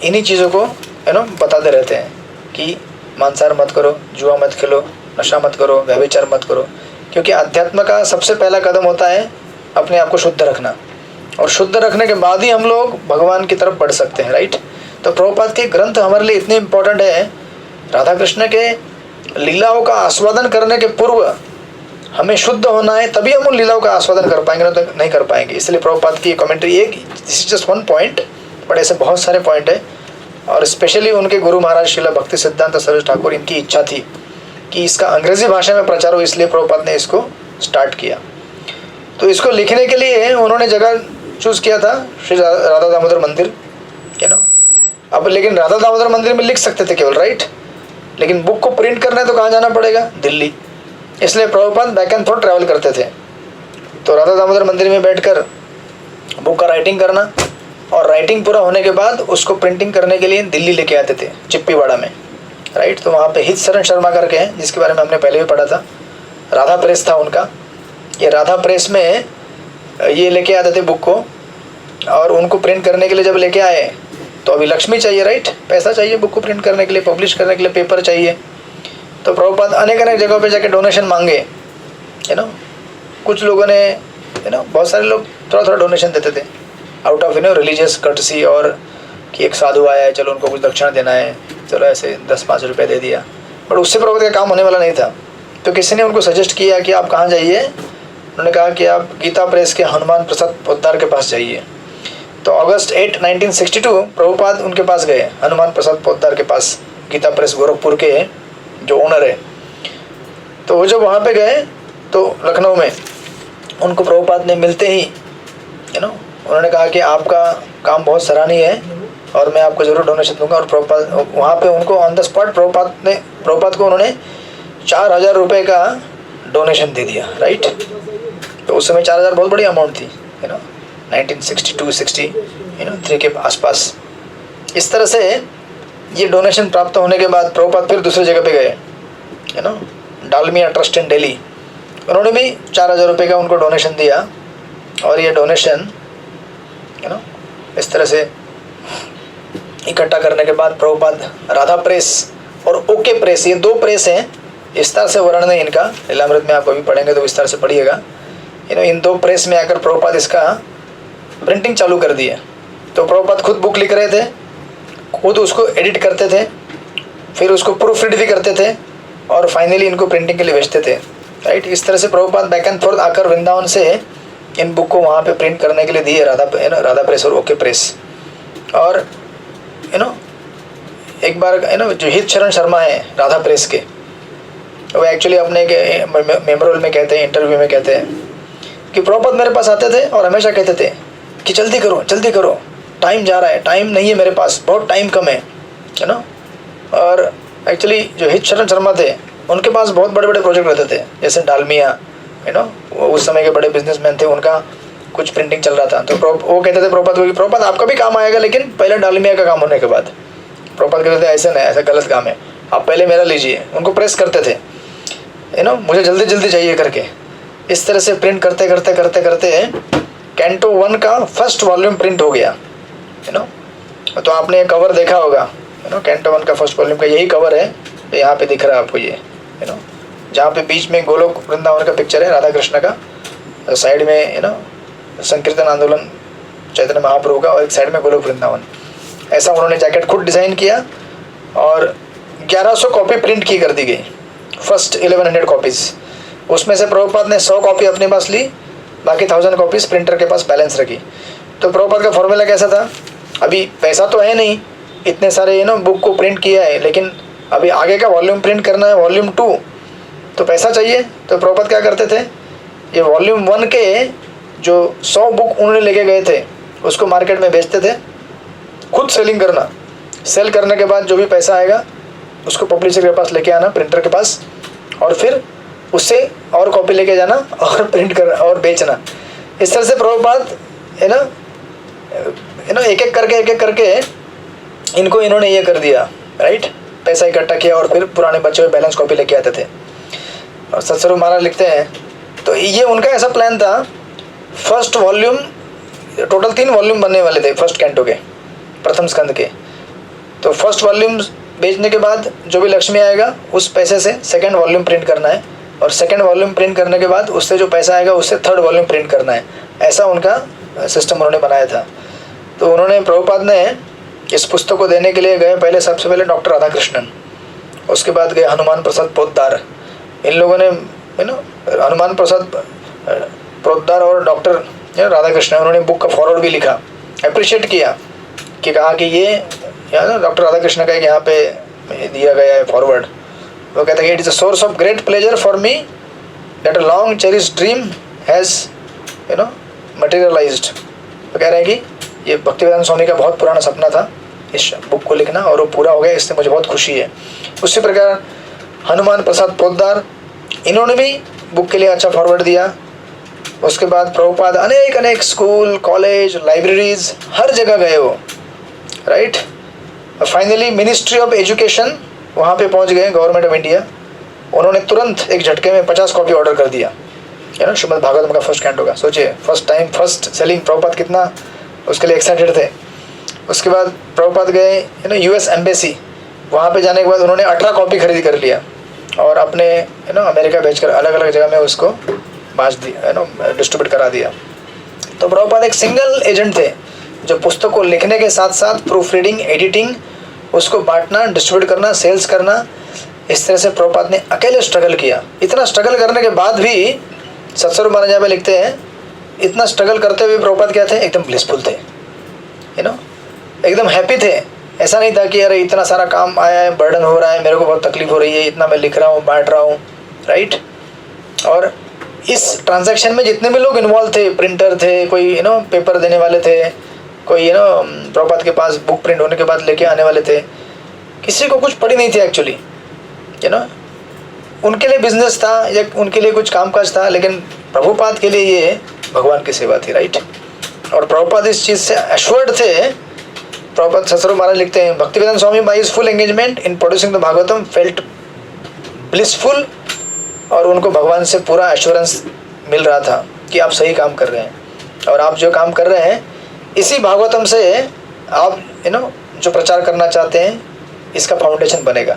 इन्हीं चीज़ों को बताते रहते हैं कि मांसाहार मत करो, जुआ मत खेलो, नशा मत करो, व्यभिचार मत करो, क्योंकि अध्यात्म का सबसे पहला कदम होता है अपने आप को शुद्ध रखना, और शुद्ध रखने के बाद ही हम लोग भगवान की तरफ बढ़ सकते हैं, राइट। तो प्रभुपाद के ग्रंथ हमारे लिए इतने इम्पोर्टेंट है, राधा कृष्ण के लीलाओं का आस्वादन करने के पूर्व हमें शुद्ध होना है, तभी हम उन लीलाओं का आस्वादन कर पाएंगे, ना तो नहीं कर पाएंगे। इसलिए प्रभुपाद की कमेंट्री एक, this is just one point, but ऐसे बहुत सारे पॉइंट है। और स्पेशली उनके गुरु महाराज श्रील भक्ति सिद्धांत सरस्वती ठाकुर, इनकी इच्छा थी कि इसका अंग्रेजी भाषा में प्रचार हो, इसलिए प्रभुपाद ने इसको स्टार्ट किया। तो इसको लिखने के लिए उन्होंने जगह चूज़ किया था श्री राधा दामोदर मंदिर, अब लेकिन राधा दामोदर मंदिर में लिख सकते थे केवल, राइट। लेकिन बुक को प्रिंट करना है तो कहाँ जाना पड़ेगा? दिल्ली। इसलिए Prabhupada back and fourth travel करते थे। तो राधा दामोदर मंदिर में बैठकर बुक का राइटिंग करना, और राइटिंग पूरा होने के बाद उसको प्रिंटिंग करने के लिए दिल्ली लेके आते थे, चिप्पीवाड़ा में, राइट। तो वहाँ पे हित शरण शर्मा करके हैं, जिसके बारे में हमने पहले भी पढ़ा था, राधा प्रेस था उनका। ये राधा प्रेस में ये लेके आते थे बुक को, और उनको प्रिंट करने के लिए जब लेके आए तो अभी लक्ष्मी चाहिए, राइट, पैसा चाहिए बुक को प्रिंट करने के लिए, पब्लिश करने के लिए पेपर चाहिए। तो प्रभुपाद अनेक जगहों पे जाके डोनेशन मांगे, कुछ लोगों ने बहुत सारे लोग थोड़ा थोड़ा डोनेशन देते थे आउट ऑफ रिलीजियस कर्टसी, और कि एक साधु आया है, चलो उनको कुछ दक्षिणा देना है, चलो ऐसे 10-5 रुपये दे दिया। बट उससे प्रभुपाद का काम होने वाला नहीं था। तो किसी ने उनको सजेस्ट किया कि आप कहाँ जाइए, उन्होंने कहा कि आप गीता प्रेस के हनुमान प्रसाद पोद्दार के पास जाइए। तो अगस्त 8, 1962 प्रभुपाद उनके पास गए, हनुमान प्रसाद पोद्दार के पास, गीता प्रेस गोरखपुर के जो ओनर है। तो वो जब वहाँ पे गए तो लखनऊ में, उनको प्रभुपाद ने मिलते ही उन्होंने कहा कि आपका काम बहुत सराहनीय है और मैं आपको ज़रूर डोनेशन दूंगा। और प्रभुपाद वहाँ पे उनको ऑन द स्पॉट प्रभुपाद को उन्होंने 4,000 रुपये का डोनेशन दे दिया, राइट। तो उस समय 4,000 बहुत बड़ी अमाउंट थी, 1962-63 के आसपास। इस तरह से ये डोनेशन प्राप्त होने के बाद प्रभुपाद फिर दूसरी जगह पे गए, डालमिया ट्रस्ट इन दिल्ली। उन्होंने भी 4,000 रुपये का उनको डोनेशन दिया। और ये डोनेशन इस तरह से इकट्ठा करने के बाद प्रभुपाद राधा प्रेस और ओके प्रेस, ये 2 प्रेस हैं, विस्तार से वर्णन है इनका, लीलामृत में आप अभी पढ़ेंगे तो विस्तार से पढ़िएगा। इन 2 प्रेस में आकर प्रभुपाद इसका प्रिंटिंग चालू कर दिए। तो प्रभुपाद खुद बुक लिख रहे थे, खुद उसको एडिट करते थे, फिर उसको प्रूफ रीड भी करते थे और फाइनली इनको प्रिंटिंग के लिए भेजते थे, राइट। इस तरह से प्रभुपाद बैक एंड फोर्थ आकर वृंदावन से इन बुक को वहाँ पे प्रिंट करने के लिए दिए, राधा प्रेस और ओके प्रेस। और एक बार जो हित शरण शर्मा है राधा प्रेस के, वो एक्चुअली अपने मेमोरल में कहते हैं, इंटरव्यू में कहते हैं कि प्रभुपाद मेरे पास आते थे और हमेशा कहते थे कि जल्दी करो, टाइम जा रहा है, टाइम नहीं है मेरे पास, बहुत टाइम कम है और एक्चुअली जो हित शरण शर्मा थे उनके पास बहुत बड़े बड़े प्रोजेक्ट रहते थे, जैसे डालमिया, उस समय के बड़े बिजनेसमैन थे, उनका कुछ प्रिंटिंग चल रहा था। तो वो कहते थे प्रभुपाद को कि प्रभुपाद आपका भी काम आएगा, लेकिन पहले डालमिया का काम होने के बाद। प्रभुपाद कहते थे ऐसा नहीं, ऐसा गलत काम है, आप पहले मेरा लीजिए। उनको प्रेस करते थे, मुझे जल्दी जल्दी चाहिए करके। इस तरह से प्रिंट करते कैंटो 1 का फर्स्ट वॉल्यूम प्रिंट हो गया, तो आपने कवर देखा होगा, कैंटो 1 का फर्स्ट वॉल्यूम का यही कवर है, तो यहाँ पे दिख रहा है आपको ये, जहाँ पे बीच में गोलोक वृंदावन का पिक्चर है राधा कृष्ण का, साइड में संकीर्तन आंदोलन चैतन्य महाप्रभु का, और एक साइड में गोलोक वृंदावन। ऐसा उन्होंने जैकेट खुद डिज़ाइन किया और 1100 कॉपी प्रिंट की कर दी गई, फर्स्ट 1100 कॉपीज़। उसमें से प्रभुपाद ने 100 कॉपी अपने पास ली, बाकी 1000 कॉपीज़ प्रिंटर के पास बैलेंस रखी। तो प्रभुपाद का फॉर्मूला कैसा था, अभी पैसा तो है नहीं, इतने सारे बुक को प्रिंट किया है, लेकिन अभी आगे का वॉल्यूम प्रिंट करना है, वॉल्यूम 2, तो पैसा चाहिए। तो प्रभुपाद क्या करते थे, ये वॉल्यूम 1 के जो 100 बुक उन्होंने लेके गए थे उसको मार्केट में बेचते थे, खुद सेलिंग करना, सेल करने के बाद जो भी पैसा आएगा उसको पब्लिशर के पास लेके आना, प्रिंटर के पास, और फिर उससे और कॉपी लेके जाना और प्रिंट कर और बेचना। इस तरह से प्रभुपाद एक एक करके इन्होंने ये कर दिया, राइट। पैसा इकट्ठा किया और फिर पुराने बच्चे हुए बैलेंस कॉपी लेके आते थे। और सत्सरू महाराज लिखते हैं, तो ये उनका ऐसा प्लान था, फर्स्ट वॉल्यूम, टोटल 3 वॉल्यूम बनने वाले थे फर्स्ट कैंटो के, प्रथम स्कंद के। तो फर्स्ट वॉल्यूम बेचने के बाद जो भी लक्ष्मी आएगा उस पैसे से सेकंड वॉल्यूम प्रिंट करना है, और सेकंड वॉल्यूम प्रिंट करने के बाद उससे जो पैसा आएगा उससे थर्ड वॉल्यूम प्रिंट करना है। ऐसा उनका सिस्टम उन्होंने बनाया था। तो उन्होंने प्रभुपाद ने इस पुस्तक को देने के लिए गए पहले, सबसे पहले डॉक्टर राधा कृष्णन, उसके बाद गए हनुमान प्रसाद पोद्दार। इन लोगों ने हनुमान प्रसाद पोद्दार और डॉक्टर राधा कृष्णन, उन्होंने बुक का फॉरवर्ड भी लिखा, अप्रिशिएट किया, कि कहा कि ये डॉक्टर राधा कृष्ण का यहाँ पे दिया गया है फॉरवर्ड। वो कहते हैं, it is a source of great pleasure for me that a long cherish dream has materialised. तो कह रहे हैं कि ये भक्तिवेदांत स्वामी का बहुत पुराना सपना था इस बुक को लिखना, और वो पूरा हो गया, इससे मुझे बहुत खुशी है। उसी प्रकार हनुमान प्रसाद पोद्दार, इन्होंने भी बुक के लिए अच्छा फॉरवर्ड दिया। उसके बाद प्रभुपाद अनेक स्कूल, कॉलेज, लाइब्रेरीज, हर जगह गए वो, right. Finally ministry of education वहाँ पे पहुँच गए, गवर्नमेंट ऑफ इंडिया। उन्होंने तुरंत एक झटके में 50 कॉपी ऑर्डर कर दिया, श्रीमद् भागवतम का फर्स्ट कैंटो का। सोचिए, first time first selling, Prabhupada कितना उसके लिए एक्साइटेड थे। उसके बाद प्रभुपाद गए यूएस एम्बेसी, वहाँ पे जाने के बाद उन्होंने 18 कॉपी खरीद कर लिया और अपने अमेरिका भेजकर अलग अलग जगह में उसको बांट दिया, डिस्ट्रीब्यूट करा दिया। तो प्रभुपाद एक सिंगल एजेंट थे जो पुस्तक को लिखने के साथ साथ प्रूफ रीडिंग, एडिटिंग, उसको बांटना, डिस्ट्रीब्यूट करना, सेल्स करना, इस तरह से प्रभुपाद ने अकेले स्ट्रगल किया। इतना स्ट्रगल करने के बाद भी सत्सरू महाराज में लिखते हैं, इतना स्ट्रगल करते हुए प्रभुपाद क्या थे, एकदम ब्लिसफुल थे, एकदम हैप्पी थे। ऐसा नहीं था कि अरे इतना सारा काम आया है, बर्डन हो रहा है, मेरे को बहुत तकलीफ हो रही है, इतना मैं लिख रहा हूँ, बांट रहा हूँ, राइट। और इस ट्रांजैक्शन में जितने भी लोग इन्वॉल्व थे, प्रिंटर थे, कोई पेपर देने वाले थे, कोई प्रभुपाद के पास बुक प्रिंट होने के बाद लेके आने वाले थे, किसी को कुछ पड़ी नहीं थी एक्चुअली, उनके लिए बिजनेस था या उनके लिए कुछ कामकाज था, लेकिन प्रभुपाद के लिए ये भगवान की सेवा थी, राइट। और प्रभुपाद इस चीज़ से एश्योर्ड थे। प्रभुपाद ससुर महाराज लिखते हैं, Bhaktivedanta Swami by his full engagement in producing the Bhagavatam felt blissful, और उनको भगवान से पूरा एश्योरेंस मिल रहा था कि आप सही काम कर रहे हैं और आप जो काम कर रहे हैं इसी भागवतम से आप जो प्रचार करना चाहते हैं इसका फाउंडेशन बनेगा।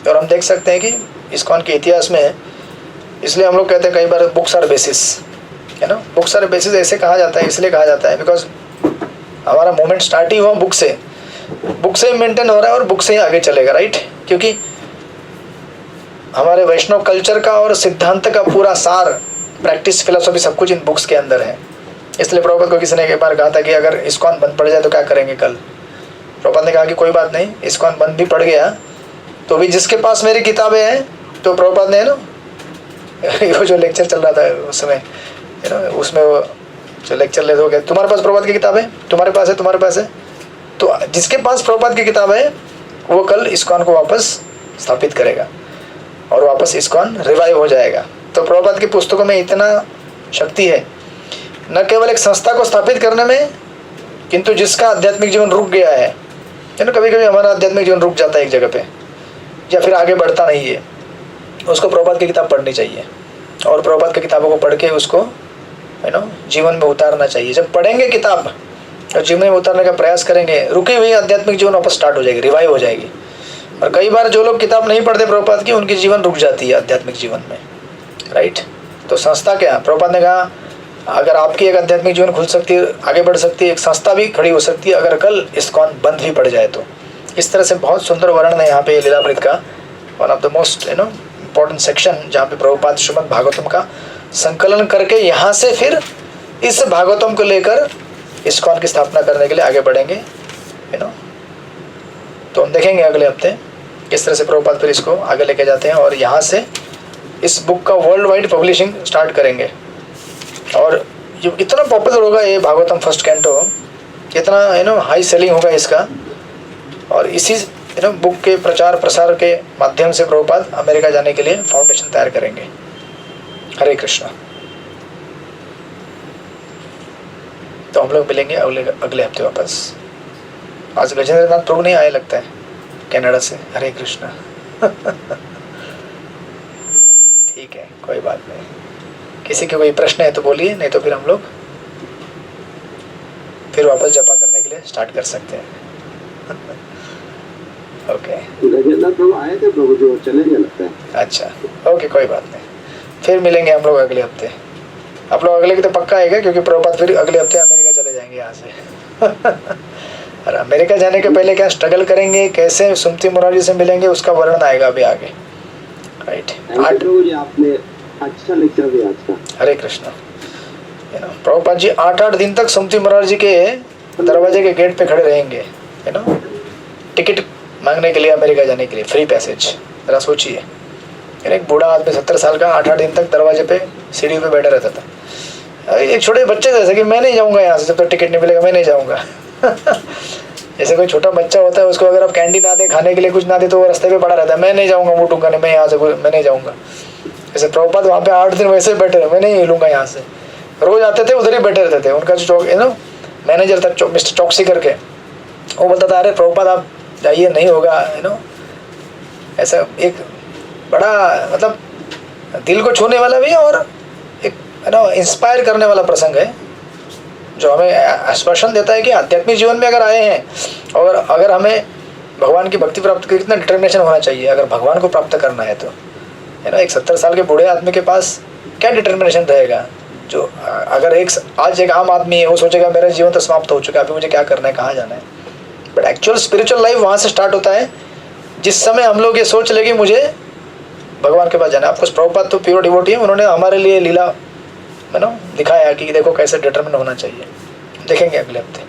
और हम देख सकते हैं कि इस्कॉन के इतिहास में, इसलिए हम लोग कहते हैं कई बार books are basis, books are basis ऐसे कहा जाता है, इसलिए कहा जाता है बिकॉज हमारा मूवमेंट स्टार्ट ही हुआ बुक से ही मेंटेन हो रहा है और बुक से ही आगे चलेगा, राइट। क्योंकि हमारे वैष्णव कल्चर का और सिद्धांत का पूरा सार, प्रैक्टिस, फिलोसॉफी सब कुछ इन बुक्स के अंदर है। इसलिए प्रभुपाद को किसी ने एक बार कहा था कि अगर इस्कॉन बंद पड़ जाए तो क्या करेंगे कल। प्रभुपाद ने कहा कि कोई बात नहीं, इस्कॉन बंद भी पड़ गया तो भी जिसके पास मेरी किताबें हैं, तो प्रभुपाद ने वो जो लेक्चर चल रहा था उस समय उसमें वो जो लेक्चर ले दोगे, तुम्हारे पास प्रभुपाद की किताब है, तुम्हारे पास है, तो जिसके पास प्रभुपाद की किताब है वो कल इस्कॉन को वापस स्थापित करेगा और वापस इस्कॉन रिवाइव हो जाएगा। तो प्रभुपाद की पुस्तकों में इतना शक्ति है, न केवल एक संस्था को स्थापित करने में, किंतु जिसका आध्यात्मिक जीवन रुक गया है, कभी कभी हमारा आध्यात्मिक जीवन रुक जाता है एक जगह पे या फिर आगे बढ़ता नहीं है, उसको प्रभुपाद की किताब पढ़नी चाहिए और प्रभुपाद की किताबों को पढ़ के उसको जीवन में उतारना चाहिए। जब पढ़ेंगे किताब और जीवन में उतारने का प्रयास करेंगे, रुकी हुई आध्यात्मिक जीवन वापस स्टार्ट हो जाएगी, रिवाइव हो जाएगी। और कई बार जो लोग किताब नहीं पढ़ते प्रभुपाद की, उनकी जीवन रुक जाती है आध्यात्मिक जीवन में, राइट। तो संस्था क्या, प्रभुपाद ने कहा अगर आपकी एक आध्यात्मिक जीवन खुल सकती है, आगे बढ़ सकती है, एक संस्था भी खड़ी हो सकती है अगर कल इस्कॉन बंद भी पड़ जाए तो। इस तरह से बहुत सुंदर वर्णन है यहाँ पे लीलामृत का, one of the most important section, जहाँ पे प्रभुपाद श्रीमद् भागवतम का संकलन करके यहाँ से फिर इस भागवतम को लेकर इस्कॉन की स्थापना करने के लिए आगे बढ़ेंगे। तो हम देखेंगे अगले हफ्ते किस तरह से प्रभुपाद फिर इसको आगे लेके जाते हैं और यहाँ से इस बुक का वर्ल्ड वाइड पब्लिशिंग स्टार्ट करेंगे। और जो इतना पॉपुलर होगा ये भागवतम फर्स्ट कैंटो, इतना हाई सेलिंग होगा इसका, और इसी बुक के प्रचार प्रसार के माध्यम से प्रभुपाद अमेरिका जाने के लिए फाउंडेशन तैयार करेंगे। हरे कृष्णा। तो हम लोग मिलेंगे अगले हफ्ते वापस। आज गजेंद्र नाथ प्रभु नहीं आए लगता है कनाडा से। हरे कृष्णा। ठीक है, कोई बात नहीं। किसी के कोई प्रश्न है तो बोलिए, नहीं तो फिर हम लोग फिर वापस जपा करने के लिए स्टार्ट कर सकते हैं। ओके। गजेंद्र प्रभु आए थे, प्रभु जो चले गए लगता है। अच्छा, ओके, कोई बात नहीं। फिर मिलेंगे हम लोग अगले हफ्ते। आप लोग अगले की तो पक्का आएगा, क्योंकि प्रभुपाद फिर अगले हफ्ते अमेरिका चले जाएंगे यहाँ से। और अमेरिका जाने के पहले क्या स्ट्रगल करेंगे, कैसे सुमति मुरारी से मिलेंगे, उसका वर्णन आएगा अभी आगे, राइट। आपने अच्छा लेक्चर दिया आज का। हरे कृष्णा। प्रभुपाद जी 8-8 दिन तक सुमति मुरारी जी के दरवाजे के गेट पे खड़े रहेंगे, टिकट मांगने के लिए अमेरिका जाने के लिए, फ्री पैसेज। जरा सोचिए, एक बूढ़ा आदमी 70 साल का 8-8 दिन तक दरवाजे पे सीढ़ी पे बैठा रहता था। एक छोटे बच्चे जैसे कि मैं नहीं जाऊंगा यहाँ से, जब तक टिकट नहीं मिलेगा मैं नहीं जाऊंगा। जैसे कोई छोटा बच्चा होता है, उसको अगर आप कैंडी ना दे, खाने के लिए कुछ ना दे, तो वो रास्ते पे पड़ा रहता है, मैं नहीं जाऊंगा, मुँह टूंगा नहीं, मैं यहाँ से मैं नहीं जाऊंगा। जैसे प्रभुपाद वहाँ पे 8 दिन वैसे बैठे रहे, मैं नहीं हिलूंगा यहाँ से। रोज आते थे, उधर ही बैठे रहते थे। उनका जो मैनेजर था मिस्टर चौकसी करके, वो बोलता था अरे प्रभुपाद आप जाइए, नहीं होगा। ऐसा एक बड़ा मतलब दिल को छूने वाला भी है और एक इंस्पायर करने वाला प्रसंग है, जो हमें आश्वासन देता है कि आध्यात्मिक जीवन में अगर आए हैं और अगर हमें भगवान की भक्ति प्राप्त करके कितना डिटर्मिनेशन होना चाहिए अगर भगवान को प्राप्त करना है तो, एक 70 साल के बूढ़े आदमी के पास क्या डिटर्मिनेशन रहेगा। जो अगर आज एक आम आदमी है, वो सोचेगा मेरा जीवन तो समाप्त हो चुका है, अभी मुझे क्या करना है, कहाँ जाना है। बट एक्चुअल स्पिरिचुअल लाइफ वहाँ से स्टार्ट होता है जिस समय हम लोग ये सोच ले कि मुझे भगवान के पास जाना है। आपको प्रभुपाद तो प्योर डिवोटी है, उन्होंने हमारे लिए लीला दिखाया कि देखो कैसे डिटरमिन होना चाहिए। देखेंगे अगले हफ्ते।